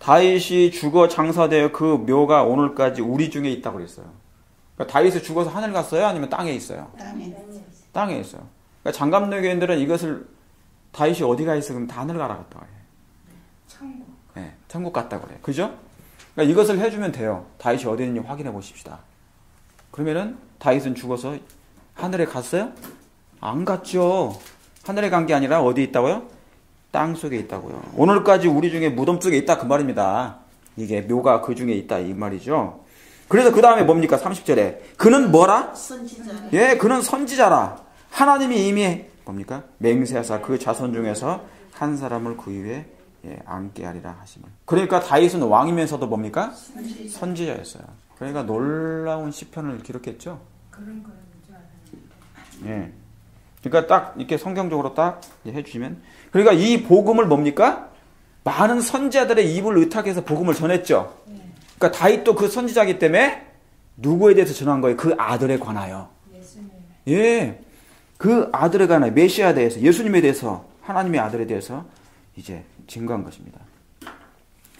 다윗이 죽어 장사되어 그 묘가 오늘까지 우리 중에 있다고 그랬어요. 그러니까 다윗이 죽어서 하늘 갔어요? 아니면 땅에 있어요? 땅에 있어요. 그러니까 장갑노교인들은 이것을 다윗이 어디가 있어? 그럼 다 하늘 가라 갔다 그래요. 천국. 네, 천국 갔다고 그래요. 그죠? 그러니까 이것을 해주면 돼요. 다윗이 어디 있는지 확인해 보십시다. 그러면은 다윗은 죽어서 하늘에 갔어요? 안 갔죠. 하늘에 간 게 아니라 어디 있다고요? 땅 속에 있다고요. 오늘까지 우리 중에 무덤 속에 있다 그 말입니다. 이게 묘가 그 중에 있다 이 말이죠. 그래서 그 다음에 뭡니까? 30절에 그는 뭐라? 선지자. 예, 그는 선지자라. 하나님이 이미 뭡니까? 맹세하사 그 자손 중에서 한 사람을 그 위에 앉게 하리라 하심을. 그러니까 다윗은 왕이면서도 뭡니까? 선지자였어요. 그러니까 놀라운 시편을 기록했죠. 그런 거는 줄 알았는데. 예. 그러니까 딱 이렇게 성경적으로 딱 해주시면, 그러니까 이 복음을 뭡니까? 많은 선지자들의 입을 의탁해서 복음을 전했죠. 그러니까 다윗도 그 선지자이기 때문에 누구에 대해서 전한 거예요? 그 아들에 관하여. 예수님. 예. 그 아들에 관하여 메시아에 대해서, 예수님에 대해서, 하나님의 아들에 대해서 이제 증거한 것입니다.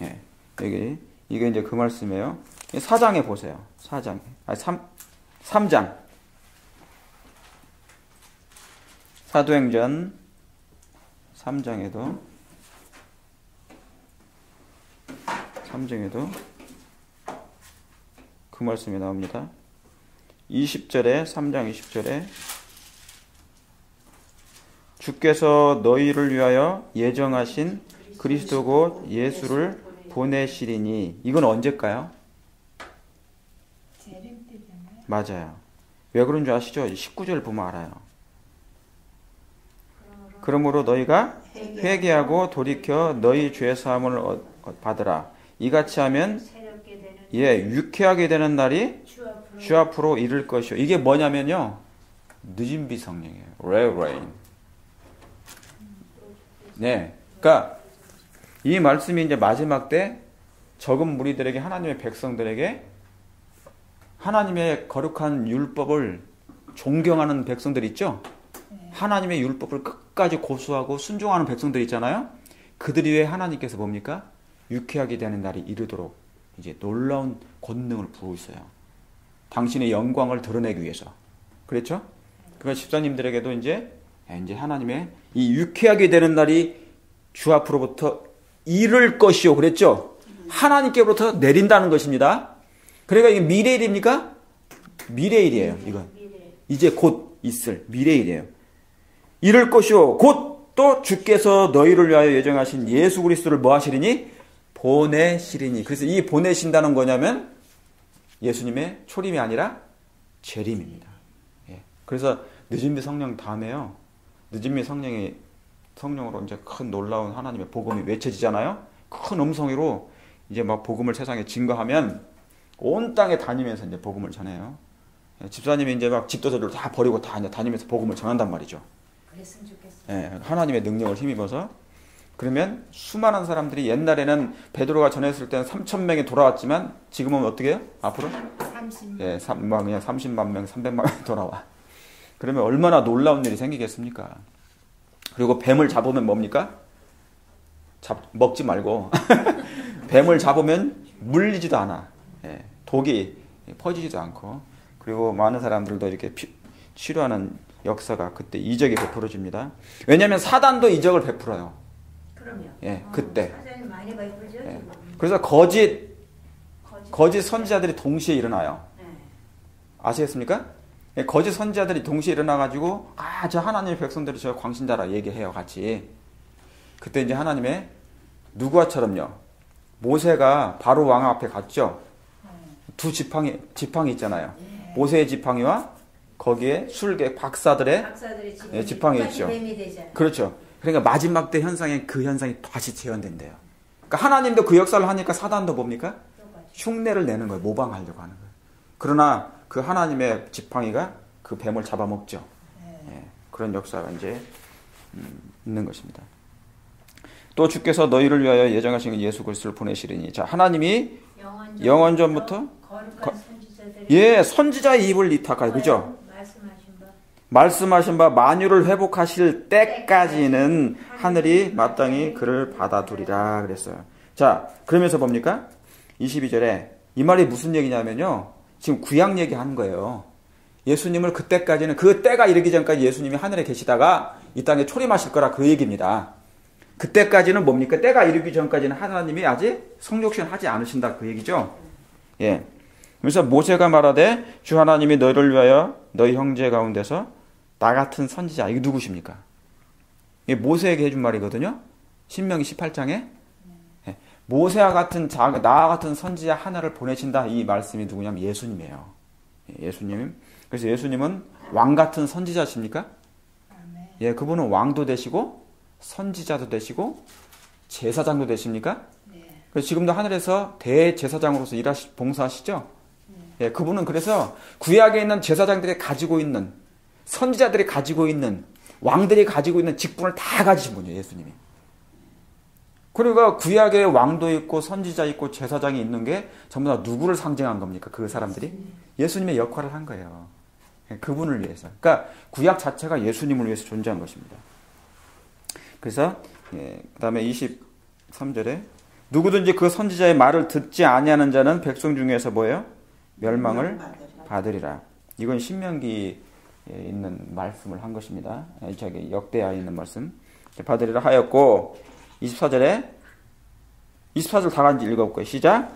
예. 이게 이제 그 말씀이에요. 4장에 보세요. 4장. 3장. 사도행전 3장에도 그 말씀이 나옵니다. 20절에 3장 20절에 주께서 너희를 위하여 예정하신 그리스도 곧 예수를 보내시리니. 이건 언제일까요? 재림 때잖아요. 맞아요. 왜 그런 줄 아시죠? 19절 보면 알아요. 그러므로 너희가 회개하고 돌이켜 너희 죄 사함을 받으라. 이같이 하면 유쾌하게 되는 날이 주 앞으로 이를 것이요. 이게 뭐냐면요, 늦은 비 성령이에요. 레레인. 네, 그러니까 이 말씀이 이제 마지막 때 적은 무리들에게, 하나님의 백성들에게 하나님의 거룩한 율법을 존경하는 백성들 있죠? 하나님의 율법을 끝까지 고수하고 순종하는 백성들 있잖아요? 그들이 왜 하나님께서 뭡니까? 유쾌하게 되는 날이 이르도록 이제 놀라운 권능을 부어 있어요. 당신의 영광을 드러내기 위해서. 그렇죠? 그러니까 집사님들에게도 이제 하나님의 이 유쾌하게 되는 날이 주 앞으로부터 이를 것이요. 그랬죠? 하나님께로부터 내린다는 것입니다. 그러니까 이게 미래일입니까? 미래일이에요. 이건 이제 곧 있을 미래일이에요. 이를 것이요 곧 또 주께서 너희를 위하여 예정하신 예수 그리스도를 뭐 하시리니? 보내시리니. 그래서 이 보내신다는 거냐면 예수님의 초림이 아니라 재림입니다. 예. 그래서 늦은비 성령 다음에요. 늦은비 성령으로 이제 큰 놀라운 하나님의 복음이 외쳐지잖아요. 큰 음성으로 이제 막 복음을 세상에 증거하면 온 땅에 다니면서 이제 복음을 전해요. 집사님이 이제 막 집도서를 다 버리고 다 다니면서 복음을 전한단 말이죠. 그랬으면 좋겠어요. 예, 하나님의 능력을 힘입어서. 그러면 수많은 사람들이 옛날에는 베드로가 전했을 때는 3,000명이 돌아왔지만 지금은 어떻게 해요? 앞으로? 30명. 예, 그냥 30만 명, 300만 명이 돌아와. 그러면 얼마나 놀라운 일이 생기겠습니까? 그리고 뱀을 잡으면 뭡니까? 먹지 말고 뱀을 잡으면 물리지도 않아. 예, 독이 퍼지지도 않고. 그리고 많은 사람들도 이렇게 치료하는 역사가 그때 이적이 베풀어집니다. 왜냐하면 사단도 이적을 베풀어요. 그럼요. 예, 그때. 사장님 많이 베풀죠. 예. 그래서 거짓 선지자들이 동시에 일어나요. 네. 아시겠습니까? 예, 거짓 선지자들이 동시에 일어나가지고 저 하나님의 백성들이 저 광신자라 얘기해요, 같이. 그때 이제 하나님의 누구와처럼요. 모세가 바로 왕 앞에 갔죠. 두 지팡이 있잖아요. 모세의 지팡이와 거기에 술객 박사들의 지팡이 있죠. 그렇죠. 그러니까 마지막 때 현상에 그 현상이 다시 재현된대요. 그러니까 하나님도 그 역사를 하니까 사단도 뭡니까? 흉내를 내는 거예요. 모방하려고 하는 거예요. 그러나 그 하나님의 지팡이가 그 뱀을 잡아먹죠. 예, 그런 역사가 이제 있는 것입니다. 또 주께서 너희를 위하여 예정하신 예수 그리스도를 보내시리니. 자, 하나님이 영원전부터 선지자의 입을 이탁하여, 그죠? 말씀하신 바 만유를 회복하실 때까지는 하늘이 마땅히 그를 받아두리라 그랬어요. 자, 그러면서 뭡니까? 22절에 이 말이 무슨 얘기냐면요. 지금 구약 얘기하는 거예요. 예수님을 그때까지는, 그 때가 이르기 전까지 예수님이 하늘에 계시다가 이 땅에 초림하실 거라 그 얘기입니다. 그때까지는 뭡니까? 때가 이르기 전까지는 하나님이 아직 성육신 하지 않으신다 그 얘기죠. 예. 그래서 모세가 말하되 주 하나님이 너희를 위하여 너희 형제 가운데서 나 같은 선지자, 이게 누구십니까? 이게 모세에게 해준 말이거든요. 신명기 18장에 모세와 같은 나 같은 선지자 하나를 보내신다. 이 말씀이 누구냐면 예수님이에요. 예수님. 그래서 예수님은 왕 같은 선지자십니까? 예, 그분은 왕도 되시고 선지자도 되시고 제사장도 되십니까? 그래서 지금도 하늘에서 대제사장으로서 봉사하시죠? 예, 그분은 그래서 구약에 있는 제사장들이 가지고 있는, 선지자들이 가지고 있는, 왕들이 가지고 있는 직분을 다 가지신 분이에요, 예수님이. 그러니까 구약에 왕도 있고 선지자 있고 제사장이 있는 게 전부 다 누구를 상징한 겁니까? 그 사람들이? 예수님의 역할을 한 거예요. 그분을 위해서. 그러니까 구약 자체가 예수님을 위해서 존재한 것입니다. 그래서 그 다음에 23절에 누구든지 그 선지자의 말을 듣지 아니하는 자는 백성 중에서 뭐예요? 멸망을 받으리라. 이건 신명기에 있는 말씀을 한 것입니다. 저기 역대하에 있는 말씀. 받으리라 하였고 24절 다 같이 읽어볼까요? 시작.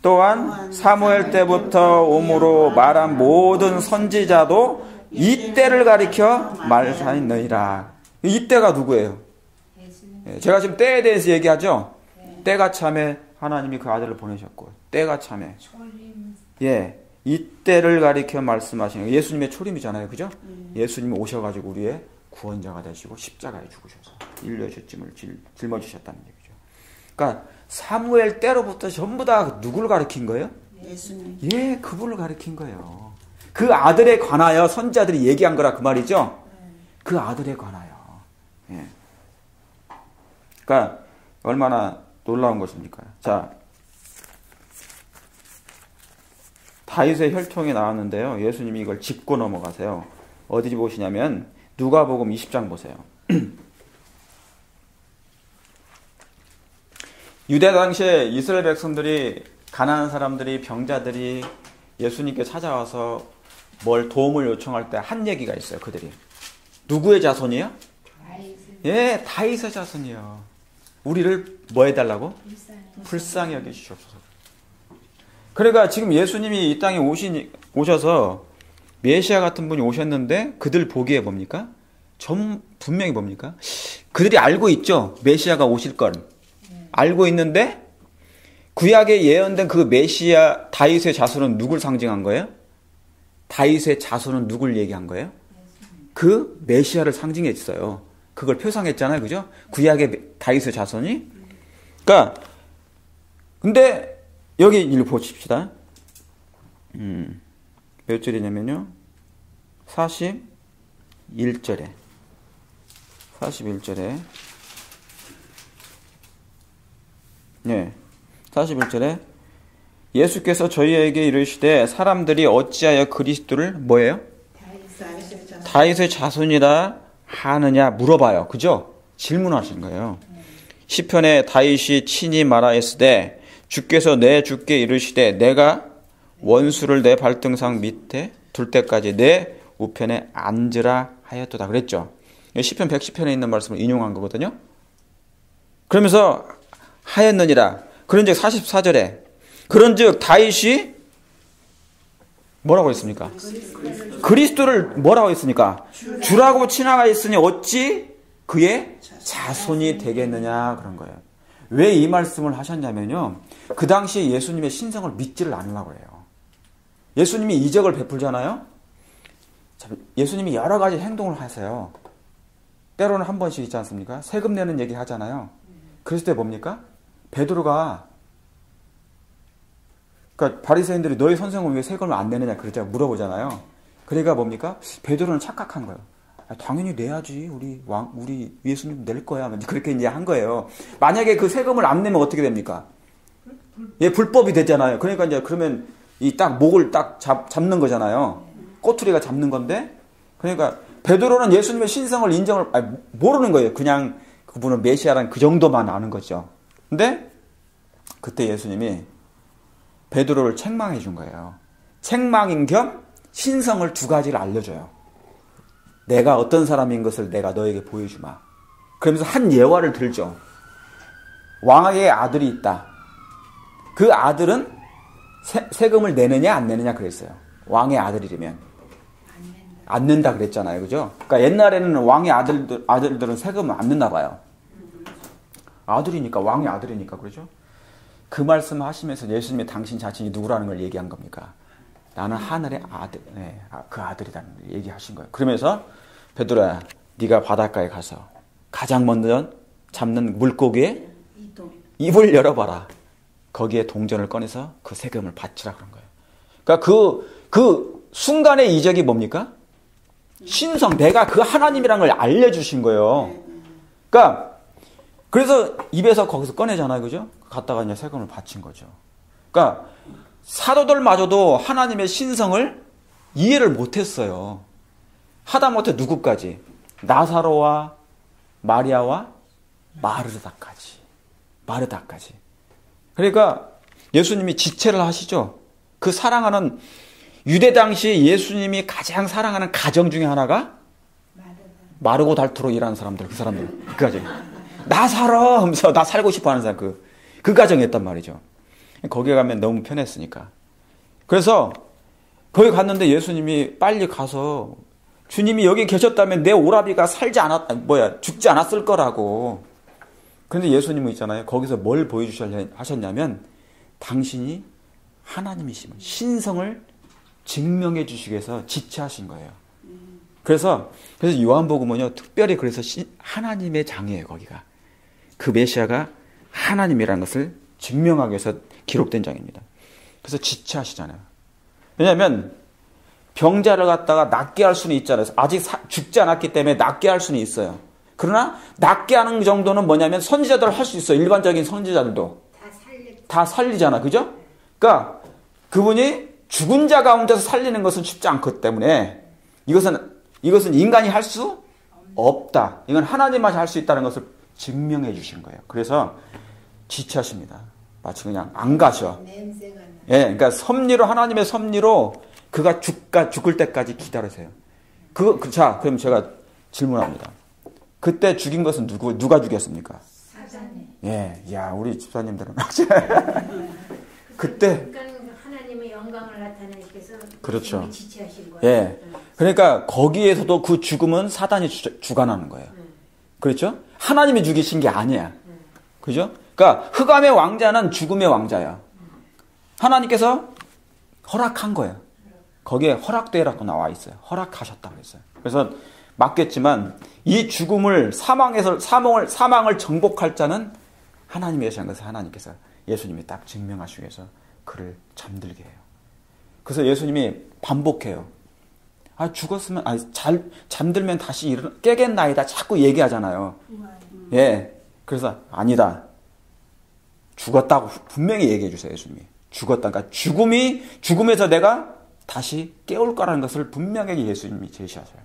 또한 사무엘 때부터 오므로 말한 모든 선지자도 이때를 가리켜 말하였느니라. 이때가 누구예요? 제가 지금 때에 대해서 얘기하죠. 때가 참에 하나님이 그 아들을 보내셨고, 때가 참에. 예, 이때를 가리켜 말씀하시는 예수님의 초림이잖아요, 그죠? 예수님이 오셔가지고 우리의 구원자가 되시고 십자가에 죽으셔서 인류의 죄짐을 짊어지셨다는 얘기죠. 그러니까 사무엘 때로부터 전부 다 누구를 가리킨 거예요? 예수님. 예, 그분을 가리킨 거예요. 그 아들에 관하여 선지자들이 얘기한 거라 그 말이죠. 그 아들에 관하여. 예. 그러니까 얼마나 놀라운 것입니까? 자, 다윗의 혈통이 나왔는데요. 예수님이 이걸 짚고 넘어가세요. 어디 보시냐면 누가복음 20장 보세요. 유대 당시에 이스라엘 백성들이, 가난한 사람들이, 병자들이 예수님께 찾아와서 뭘 도움을 요청할 때 한 얘기가 있어요. 그들이 누구의 자손이요? 예, 다윗의 자손이요. 우리를 뭐 해달라고? 불쌍히 여겨주시옵소서. 그러니까 지금 예수님이 이 땅에 오셔서 메시아 같은 분이 오셨는데 그들 보기에 뭡니까? 분명히 뭡니까? 그들이 알고 있죠. 메시아가 오실 걸. 알고 있는데 구약에 예언된 그 메시아 다윗의 자손은 누굴 상징한 거예요? 다윗의 자손은 누굴 얘기한 거예요? 그 메시아를 상징했어요. 그걸 표상했잖아요. 그죠? 구약의 다윗의 자손이. 그러니까 근데 여기 일로 보십시다. 몇 절이냐면요. 41절에. 네. 41절에 예수께서 저희에게 이르시되 사람들이 어찌하여 그리스도를 뭐예요? 다윗의 자손이라 하느냐 물어봐요. 그죠? 질문하신 거예요. 시편에 다윗이 친히 말하였으되 주께서 내 주께 이르시되 내가 원수를 내 발등상 밑에 둘 때까지 내 우편에 앉으라 하였도다 그랬죠. 시편 110편에 있는 말씀을 인용한 거거든요. 그러면서 하였느니라. 그런즉 44절에 그런즉 다윗이 뭐라고 했습니까? 그리스도를 뭐라고 했습니까? 주라고 칭하였으니 어찌 그의 자손이 되겠느냐 그런 거예요. 왜 이 말씀을 하셨냐면요. 그 당시에 예수님의 신성을 믿지를 않으려고 해요. 예수님이 이적을 베풀잖아요. 예수님이 여러 가지 행동을 하세요. 때로는 한 번씩 있지 않습니까? 세금 내는 얘기 하잖아요. 그랬을 때 뭡니까? 베드로가 그러니까 바리새인들이 너희 선생은 왜 세금을 안 내느냐 그랬잖아요. 물어보잖아요. 그러니까 뭡니까? 베드로는 착각한 거예요. 당연히 내야지. 우리 예수님 낼 거야. 그렇게 이제 한 거예요. 만약에 그 세금을 안 내면 어떻게 됩니까? 예, 불법이 되잖아요. 그러니까 이제 그러면 이 딱 목을 딱 잡는 거잖아요. 꼬투리가 잡는 건데. 그러니까 베드로는 예수님의 신성을 모르는 거예요. 그냥 그분은 메시아란 그 정도만 아는 거죠. 근데 그때 예수님이 베드로를 책망해 준 거예요. 책망인 겸 신성을 두 가지를 알려줘요. 내가 어떤 사람인 것을 내가 너에게 보여주마. 그러면서 한 예화를 들죠. 왕의 아들이 있다. 그 아들은 세금을 내느냐 안 내느냐 그랬어요. 왕의 아들이라면 안 낸다 그랬잖아요. 그죠? 그러니까 옛날에는 왕의 아들들은 세금을 안 냈나 봐요. 아들이니까, 왕의 아들이니까, 그러죠? 그 말씀 하시면서 예수님이 당신 자신이 누구라는 걸 얘기한 겁니까? 나는 하늘의 아들, 그 아들이라는 걸 얘기하신 거예요. 그러면서 베드로야, 네가 바닷가에 가서 가장 먼저 잡는 물고기의 입을 열어봐라. 거기에 동전을 꺼내서 그 세금을 바치라 그런 거예요. 그러니까 그 순간의 이적이 뭡니까? 신성, 내가 그 하나님이라는 걸 알려주신 거예요. 그러니까 그래서 입에서 거기서 꺼내잖아요. 그죠? 갖다가 이제 세금을 바친 거죠. 그러니까 사도들마저도 하나님의 신성을 이해를 못했어요. 하다못해 누구까지? 나사로와 마리아와 마르다까지. 그러니까 예수님이 지체를 하시죠. 그 사랑하는 유대 당시 예수님이 가장 사랑하는 가정 중에 하나가 마르고 닳도록 일하는 사람들, 그 사람들, 그 가정. 나 살아! 하면서 나 살고 싶어 하는 사람, 그 가정이었단 말이죠. 거기에 가면 너무 편했으니까. 그래서 거기 갔는데 예수님이 빨리 가서 주님이 여기 계셨다면 내 오라비가 죽지 않았을 거라고. 그런데 예수님은 있잖아요. 거기서 뭘 보여주셨냐면 당신이 하나님이시면 신성을 증명해 주시기 위해서 지체하신 거예요. 그래서 요한복음은요, 특별히 그래서 하나님의 장이에요, 거기가. 그 메시아가 하나님이라는 것을 증명하기 위해서 기록된 장입니다. 그래서 지체하시잖아요. 왜냐하면 병자를 갖다가 낫게 할 수는 있잖아요. 아직 죽지 않았기 때문에 낫게 할 수는 있어요. 그러나 낫게 하는 정도는 뭐냐면 선지자들 할 수 있어요. 일반적인 선지자들도 다 살리잖아, 그죠? 그러니까 그분이 죽은 자 가운데서 살리는 것은 쉽지 않기 때문에 이것은 인간이 할 수 없다. 이건 하나님만이 할 수 있다는 것을 증명해 주신 거예요. 그래서 지체하십니다. 마치 그냥 안 가셔. 냄새가 나. 예, 그러니까 섭리로, 하나님의 섭리로 그가 죽을 때까지 기다리세요. 자, 그럼 제가 질문합니다. 그때 죽인 것은 누가 죽였습니까? 사자네. 예, 야, 우리 집사님들은. 그때. 그러니까 하나님의 영광을 나타내셔서 그렇죠. 지체하신 거예요. 예. 그러니까 거기에서도 그 죽음은 사단이 주관하는 거예요. 그렇죠? 하나님이 죽이신 게 아니야. 그죠? 그러니까 흑암의 왕자는 죽음의 왕자야. 하나님께서 허락한 거예요. 거기에 허락되라고 나와 있어요. 허락하셨다고 했어요. 그래서 맞겠지만 이 죽음을 사망을 정복할 자는 하나님이 하신 것을 하나님께서 예수님이 딱 증명하시기 위해서 그를 잠들게 해요. 그래서 예수님이 반복해요. 죽었으면, 잠들면 다시 깨겠나이다. 자꾸 얘기하잖아요. 예. 그래서 아니다. 죽었다고 분명히 얘기해 주세요, 예수님이. 죽었다. 그러니까 죽음에서 내가 다시 깨울 거라는 것을 분명하게 예수님이 제시하셔요.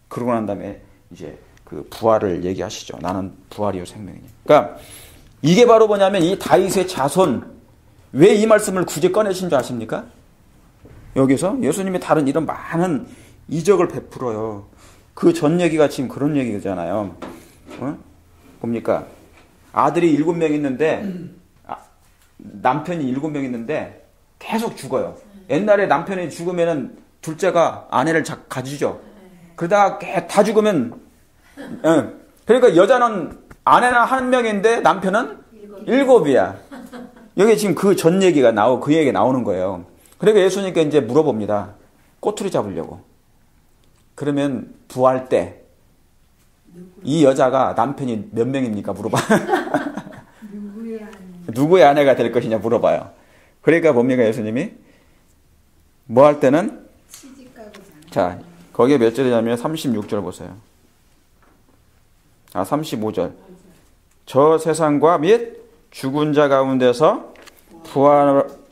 그러고 난 다음에 이제 그 부활을 얘기하시죠. 나는 부활이요 생명이니. 그러니까 이게 바로 뭐냐면 이 다윗의 자손, 왜 이 말씀을 굳이 꺼내신 줄 아십니까? 여기서 예수님이 다른 이런 많은 이적을 베풀어요. 그 전 얘기가 지금 그런 얘기잖아요. 뭡니까? 아들이 7명 있는데 남편이 7명 있는데 계속 죽어요. 옛날에 남편이 죽으면은 둘째가 아내를 가지죠. 그러다가 다 죽으면 그러니까 여자는 아내는 1명인데 남편은 7이야. 여기 지금 그 전 얘기가 그 얘기가 나오는 거예요. 그러니까 예수님께 이제 물어봅니다. 꼬투리 잡으려고. 그러면 부활 때 이 여자가 남편이 몇 명입니까? 물어봐. 누구의 아내가 될 것이냐 물어봐요. 그러니까 뭡니까 예수님이? 뭐 할 때는? 자, 거기에 몇 절이냐면 36절 보세요. 35절. 저 세상과 및 죽은 자 가운데서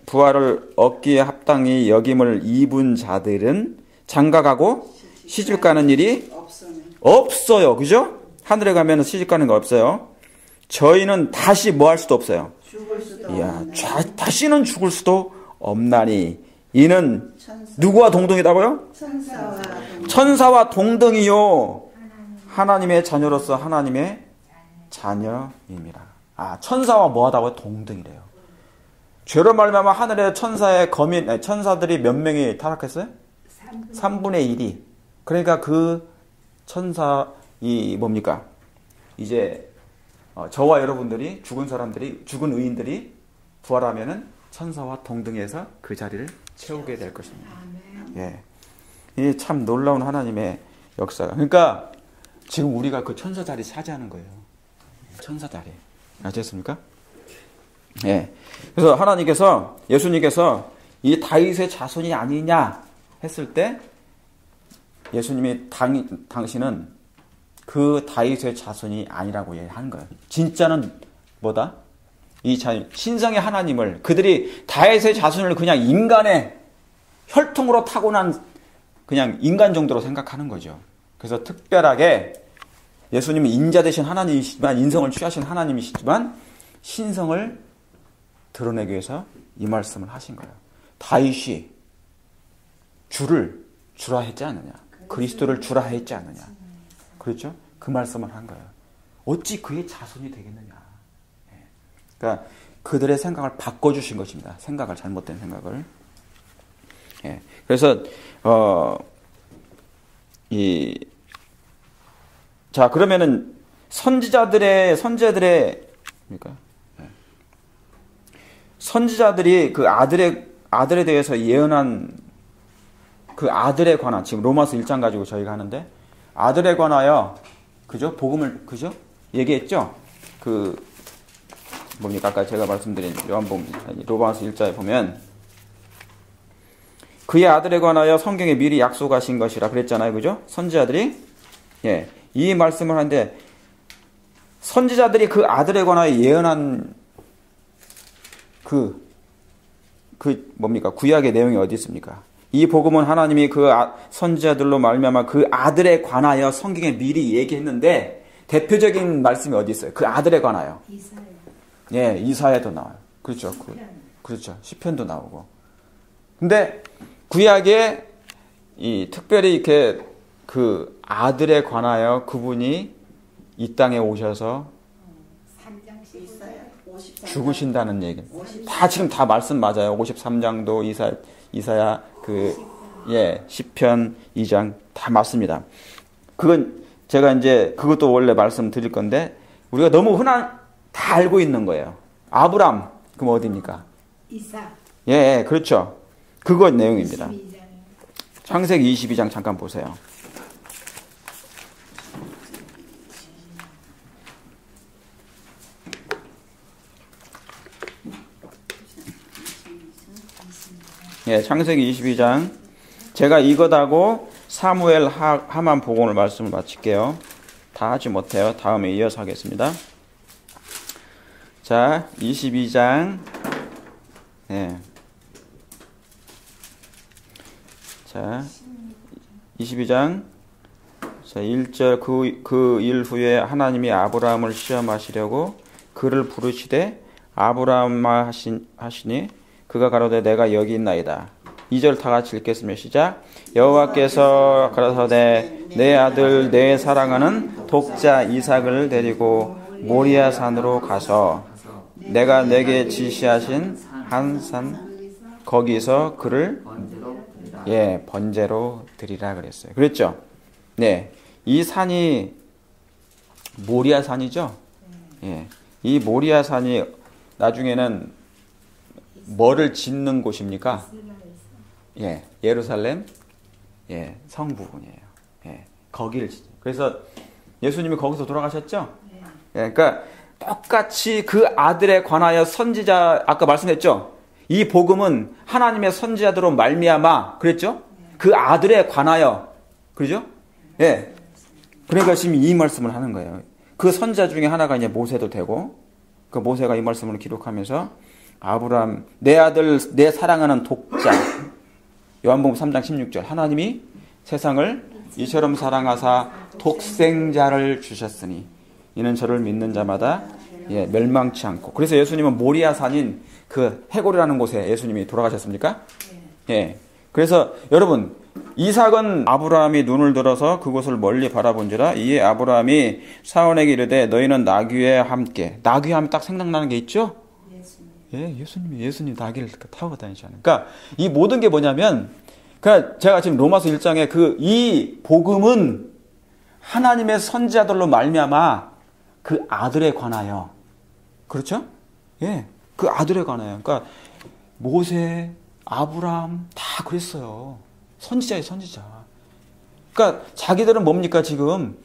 부활을 얻기에 합당히 여김을 입은 자들은 장가가고 시집가는 일이 없어요. 그죠? 하늘에 가면 시집가는 거 없어요. 저희는 다시 뭐 할 수도 없어요. 다시는 죽을 수도 없나니 이는 누구와 동등이다고요? 천사와 동등이요. 하나님의 자녀로서 하나님의 자녀입니다. 천사와 뭐하다고요? 동등이래요. 죄로 말미암아 하늘의 천사들이 몇 명이 타락했어요? 3분의 1이. 그러니까 그 뭡니까? 이제 저와 여러분들이 죽은 의인들이 부활하면은 천사와 동등해서 그 자리를 채우게 될 것입니다. 예. 이 참 놀라운 하나님의 역사가. 그러니까 지금 우리가 그 천사 자리 차지하는 거예요. 천사 자리. 아셨습니까? 예. 그래서 예수님께서 이 다윗의 자손이 아니냐 했을 때 예수님이 당신은 그 다윗의 자손이 아니라고 얘기하는 거예요. 진짜는 뭐다? 신성의 하나님을 그들이 다윗의 자손을 그냥 인간의 혈통으로 타고난 그냥 인간 정도로 생각하는 거죠. 그래서 특별하게 예수님은 인자 되신 하나님이시지만 인성을 취하신 하나님이시지만 신성을 드러내기 위해서 이 말씀을 하신 거예요. 다윗이 주라 했지 않느냐. 그리스도를 주라 했지 않느냐. 그렇죠? 그 말씀을 한 거예요. 어찌 그의 자손이 되겠느냐. 그러니까 그들의 생각을 바꿔주신 것입니다. 잘못된 생각을. 예. 그래서 자 그러면은 선지자들이 그 아들에 대해서 예언한 그 아들에 관한 지금 로마서 1장 가지고 저희가 하는데 아들에 관하여 그죠? 복음을 그죠? 얘기했죠? 뭡니까? 아까 제가 말씀드린 로마서 1장에 보면 그의 아들에 관하여 성경에 미리 약속하신 것이라 그랬잖아요. 그죠? 선지자들이 예. 이 말씀을 하는데 선지자들이 그 아들에 관하여 예언한 그 뭡니까? 구약의 내용이 어디 있습니까? 이 복음은 하나님이 그 선지자들로 말미암아 그 아들에 관하여 성경에 미리 얘기했는데 대표적인 말씀이 어디 있어요? 그 아들에 관하여. 이사야. 예, 이사야도 나와요. 그렇죠. 그렇죠. 시편도 나오고. 근데 구약에 이 특별히 이렇게 그 아들에 관하여 그분이 이 땅에 오셔서 3장씩 있어요. 54장. 죽으신다는 얘기. 다 지금 다 말씀 맞아요. 53장도 이사야 시편 2장 다 맞습니다. 그건 제가 이제 그것도 원래 말씀드릴 건데 우리가 너무 다 알고 있는 거예요. 아브람 그럼 어디입니까? 이사. 예, 그렇죠. 그거 내용입니다. 22장. 창세기 22장 잠깐 보세요. 예, 창세기 22장. 제가 이것하고 사무엘 하만 복음을 말씀을 마칠게요. 다 하지 못해요. 다음에 이어서 하겠습니다. 자, 22장. 예. 자, 22장. 자, 1절 그 일 후에 하나님이 아브라함을 시험하시려고 그를 부르시되 아브라함아 하시니 그가 가로되 내가 여기 있나이다. 2절 다 같이 읽겠습니다. 시작. 여호와께서 가라사대 내 아들 내 사랑하는 독자 이삭을 데리고 모리아 산으로 가서 내가 내게 지시하신 한 산 거기서 그를 번제로 드리라 그랬어요. 그랬죠? 네. 이 산이 모리아 산이죠? 예. 이 모리아 산이 나중에는 뭐를 짓는 곳입니까? 예, 예루살렘, 성 부분이에요. 예, 거기를 짓죠. 그래서 예수님이 거기서 돌아가셨죠? 예, 그러니까 똑같이 그 아들에 관하여 선지자 아까 말씀했죠? 이 복음은 하나님의 선지자들로 말미암아 그랬죠? 그 아들에 관하여 그러죠? 예. 그러니까 지금 이 말씀을 하는 거예요. 그 선지자 중에 하나가 이제 모세도 되고 그 모세가 이 말씀을 기록하면서 아브라함 내 아들 내 사랑하는 독자 요한복음 3장 16절 하나님이 세상을 이처럼 사랑하사 독생자를 주셨으니 이는 저를 믿는 자마다 멸망치 않고 그래서 예수님은 모리아 산인 그 해골이라는 곳에 예수님이 돌아가셨습니까? 예. 그래서 여러분 이삭은 아브라함이 눈을 들어서 그곳을 멀리 바라본지라 이에 아브라함이 사원에게 이르되 너희는 나귀와 함께 나귀하면 딱 생각나는 게 있죠? 예수님 나귀를 타고 다니잖아요. 그러니까 이 모든 게 뭐냐면 그러니까 제가 지금 로마서 1장에 이 복음은 하나님의 선지자들로 말미암아 그 아들에 관하여 그렇죠? 예. 그 아들에 관하여 그러니까 모세, 아브라함 다 그랬어요. 선지자예요, 선지자. 그러니까 자기들은 뭡니까 지금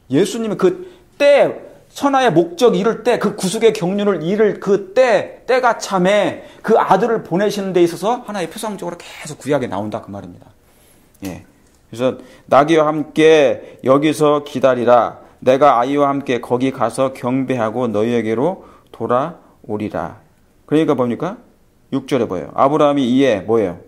예수님이 그 때 천하의 목적 이룰 때 그 구속의 경륜을 이룰 그 때가 참에 그 아들을 보내시는 데 있어서 하나의 표상적으로 계속 구약에 나온다 그 말입니다. 예. 그래서 나귀와 함께 여기서 기다리라. 내가 아이와 함께 거기 가서 경배하고 너희에게로 돌아오리라. 그러니까 뭡니까? 6절에 뭐예요? 아브라함이 이에 뭐예요?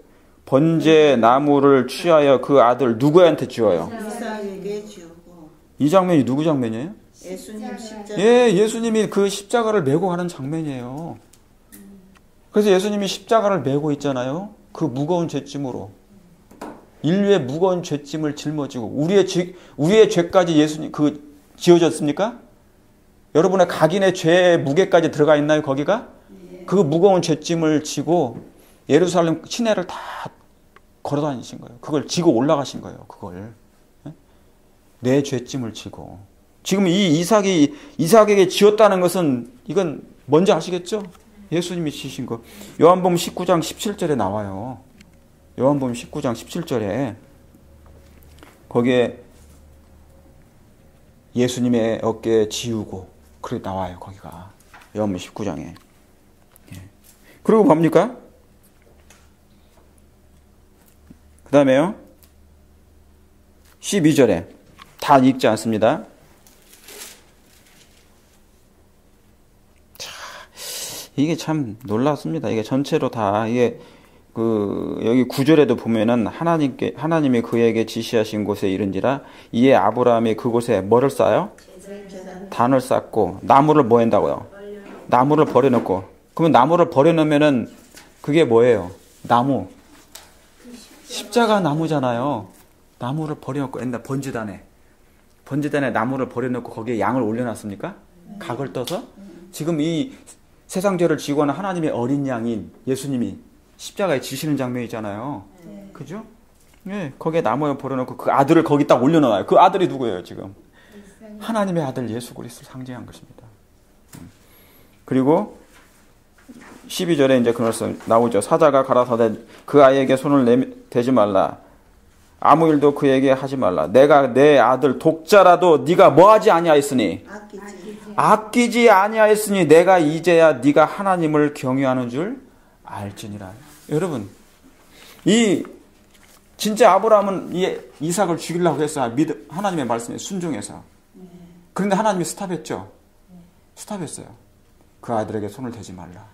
번제 나무를 취하여 그 아들 누구한테 주어요? 이삭에게 주고. 이 장면이 누구 장면이에요? 예수님 십자가. 예, 예수님이 그 십자가를 메고 가는 장면이에요. 그래서 예수님이 십자가를 메고 있잖아요. 그 무거운 죄짐으로. 인류의 무거운 죄짐을 짊어지고 우리의 죄까지 예수님 지어졌습니까? 여러분의 각인의 죄의 무게까지 들어가 있나요, 거기가? 그 무거운 죄짐을 지고 예루살렘 시내를 다 걸어 다니신 거예요. 그걸 지고 올라가신 거예요, 그걸. 내 죄짐을 지고. 지금 이 이삭에게 지었다는 것은 이건 뭔지 아시겠죠? 예수님이 지신 거. 요한복음 19장 17절에 나와요. 요한복음 19장 17절에 거기에 예수님의 어깨에 지우고 그래 나와요. 거기가. 요한복음 19장에. 예. 그리고 뭡니까? 그 다음에요. 12절에 다 읽지 않습니다. 이게 참 놀랍습니다. 이게 전체로 다 이게 여기 9절에도 보면은 하나님이 그에게 지시하신 곳에 이른지라 이에 아브라함이 그곳에 뭐를 쌓아요? 단을 쌓고 나무를 뭐 한다고요? 나무를 버려놓고. 그러면 나무를 버려놓으면은 그게 뭐예요? 나무. 십자가 나무잖아요. 나무를 버려놓고 옛날 번제단에 나무를 버려놓고 거기에 양을 올려놨습니까? 각을 떠서. 지금 이 세상 죄를 지고 하는 하나님의 어린 양인 예수님이 십자가에 지시는 장면이잖아요. 그죠? 예, 거기에 나무에 버려놓고 그 아들을 거기 딱 올려놓아요. 그 아들이 누구예요, 지금? 하나님의 아들 예수 그리스도를 상징한 것입니다. 그리고 12절에 이제 그 말씀 나오죠. 사자가 가라사대 그 아이에게 손을 대지 말라. 아무 일도 그에게 하지 말라. 내가 내 아들 독자라도 네가 뭐하지 아니하였으니 아끼지 아니하였으니 내가 이제야 네가 하나님을 경외하는 줄 알지니라. 여러분, 이 진짜 아브라함은 이 이삭을 죽이려고 했어요. 하나님의 말씀에 순종해서. 그런데 하나님이 스탑했죠. 스탑했어요. 그 아들에게 손을 대지 말라.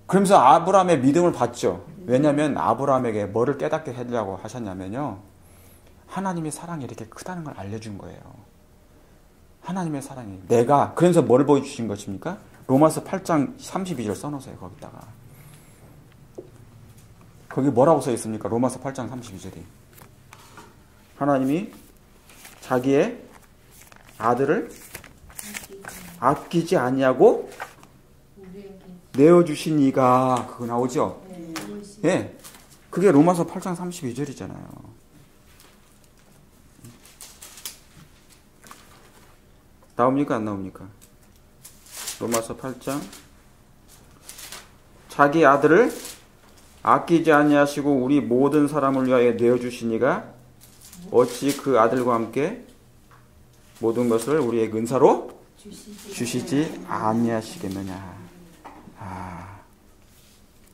그러면서 아브라함의 믿음을 받죠. 왜냐하면 아브라함에게 뭐를 깨닫게 해주려고 하셨냐면요, 하나님의 사랑이 이렇게 크다는 걸 알려준 거예요. 하나님의 사랑이 그래서 뭘 보여주신 것입니까? 로마서 8장 32절 써놓으세요. 거기다가 거기 뭐라고 써 있습니까? 로마서 8장 32절이 하나님이 자기의 아들을 아끼지 아니하고 내어주신 이가 그거 나오죠? 예, 그게 로마서 8장 32절이잖아요. 나옵니까? 안 나옵니까? 로마서 8장 자기 아들을 아끼지 아니하시고 우리 모든 사람을 위하여 내어주시니가 어찌 그 아들과 함께 모든 것을 우리의 은사로 주시지 아니하시겠느냐.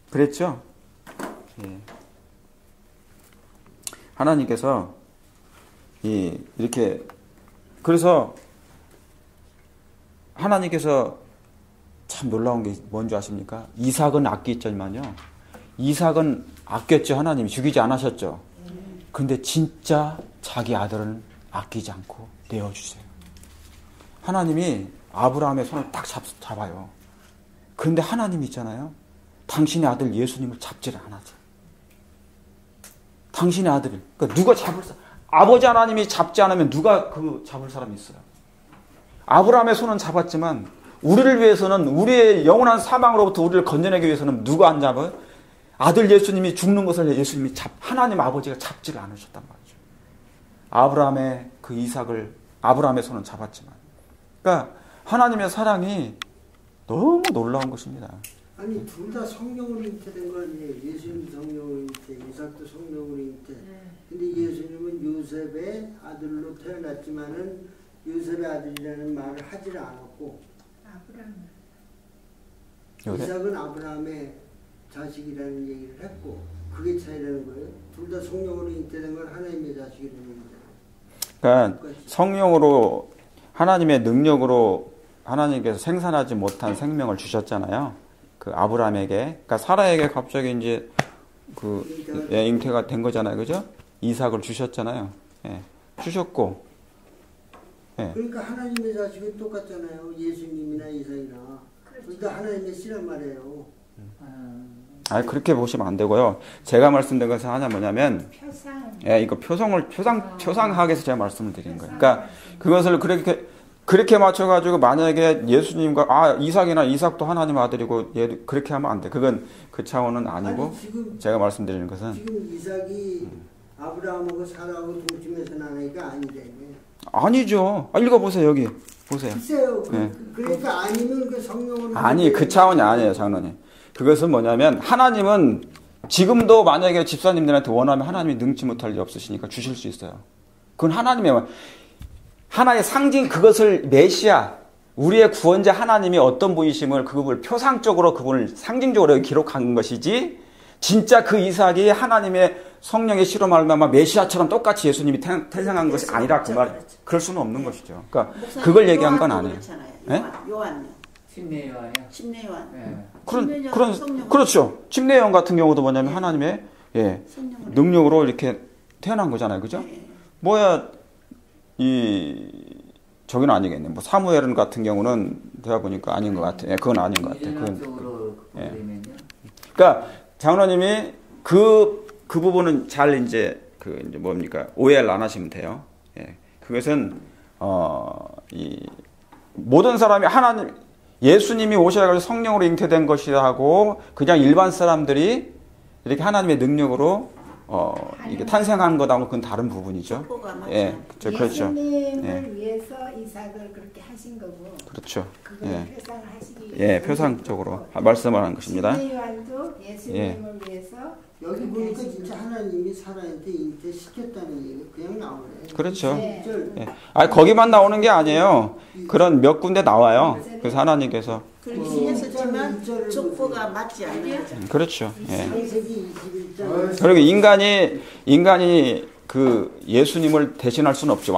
그랬죠? 예. 하나님께서 이렇게 그래서 하나님께서 참 놀라운 게 뭔지 아십니까? 이삭은 아끼었지만요, 이삭은 아꼈죠. 하나님이 죽이지 않으셨죠. 근데 진짜 자기 아들은 아끼지 않고 내어주세요. 하나님이 아브라함의 손을 딱 잡아요. 그런데 하나님이 있잖아요, 당신의 아들 예수님을 잡지를 않았죠. 당신의 아들을, 그러니까 누가 아버지 하나님이 잡지 않으면 누가 그 잡을 사람이 있어요? 아브라함의 손은 잡았지만 우리를 위해서는, 우리의 영원한 사망으로부터 우리를 건져내기 위해서는 누가 안 잡아요? 아들 예수님이 죽는 것을 예수님이 하나님 아버지가 잡지를 않으셨단 말이죠. 아브라함의 그 이삭을 아브라함의 손은 잡았지만, 그러니까 하나님의 사랑이 너무 놀라운 것입니다. 아니, 둘 다 성령으로 잉태된 거 아니에요? 예수님 성령으로 잉태, 이삭도 성령으로 잉태. 근데 예수님은 요셉의 아들로 태어났지만은 요셉의 아들이라는 말을 하지를 않았고, 이삭은 아브라함의 자식이라는 얘기를 했고, 그게 차이라는 거예요. 둘 다 성령으로 잉태된 건 하나님의 자식이라는 얘기잖아요. 그러니까 성령으로, 하나님의 능력으로 하나님께서 생산하지 못한 생명을 주셨잖아요. 그 아브라함에게, 그러니까 사라에게 갑자기 이제 잉태가 된 거잖아요, 그죠? 이삭을 주셨잖아요. 예, 주셨고. 예. 그러니까 하나님의 자식은 똑같잖아요. 예수님이나 이삭이나. 그러니까 하나님의 씨란 말이에요. 그렇게 보시면 안 되고요. 제가 말씀드린 것은 하나 뭐냐면, 예, 이거 표상하게 해서 제가 말씀을 드린 거예요. 그러니까 그것을 그렇게 맞춰가지고 만약에 예수님과 이삭도 하나님 아들이고 얘도 그렇게 하면 안 돼. 그건 그 차원은 아니고. 아니, 지금 제가 말씀드리는 것은 지금 이삭이 아브라함하고 사라하고 동침해서 나니까 아니래. 아니죠. 읽어보세요. 여기 보세요. 글쎄요. 그러니까 아니면 그 성령은 아니, 그 차원이 아니에요, 장로님. 그것은 뭐냐면 하나님은 지금도 만약에 집사님들한테 원하면 하나님이 능치 못할 일 없으시니까 주실 수 있어요. 그건 하나님의 하나의 상징, 그것을 메시아, 우리의 구원자 하나님이 어떤 분이심을 그분을 표상적으로, 그분을 상징적으로 기록한 것이지, 진짜 그 이삭이 하나님의 성령의 씨로 말미암아 메시아처럼 똑같이 예수님이 태생한 것이 아니라 그 말, 그럴 수는 없는 것이죠. 그러니까 그걸 얘기한 건 아니에요. 네? 요한요. 침례요한이요. 침례요한. 예. 그렇죠. 침례요한 같은 경우도 뭐냐면 하나님의 성령으로. 능력으로 이렇게 태어난 거잖아요. 그죠? 네. 뭐야, 저기는 아니겠네. 뭐 사무엘 같은 경우는 제가 보니까 아닌 것 같아. 예, 그건 아닌 것 같아. 이론적으로 예. 보면요. 그러니까 장로님이 그 부분은 잘 이제 이제 뭡니까 오해를 안 하시면 돼요. 예, 그것은 이 모든 사람이 하나님 예수님이 오셔가지고 성령으로 잉태된 것이라고 그냥 일반 사람들이 이렇게 하나님의 능력으로 이게 탄생한 것하고 그건 다른 부분이죠. 예, 그렇죠. 예수님을 예. 위해서 이삭을 그렇게 하신 거고. 그렇죠. 그걸 예. 표상을 하시기 위해서. 예, 표상적으로 말씀을 하는 것입니다. 침례요한도 예수님을 위해서. 여기 보니까 진짜 하나님이 사라한테 잉태시켰다는 얘기가 그냥 나오네. 그렇죠. 네. 예. 아니 거기만 나오는 게 아니에요. 그런 몇 군데 나와요. 그래서 하나님께서 그렇게 했었지만 족보가 맞지 않는 거죠. 그렇죠. 예. 창세기 21장 그리고 인간이 그 예수님을 대신할 수는 없죠.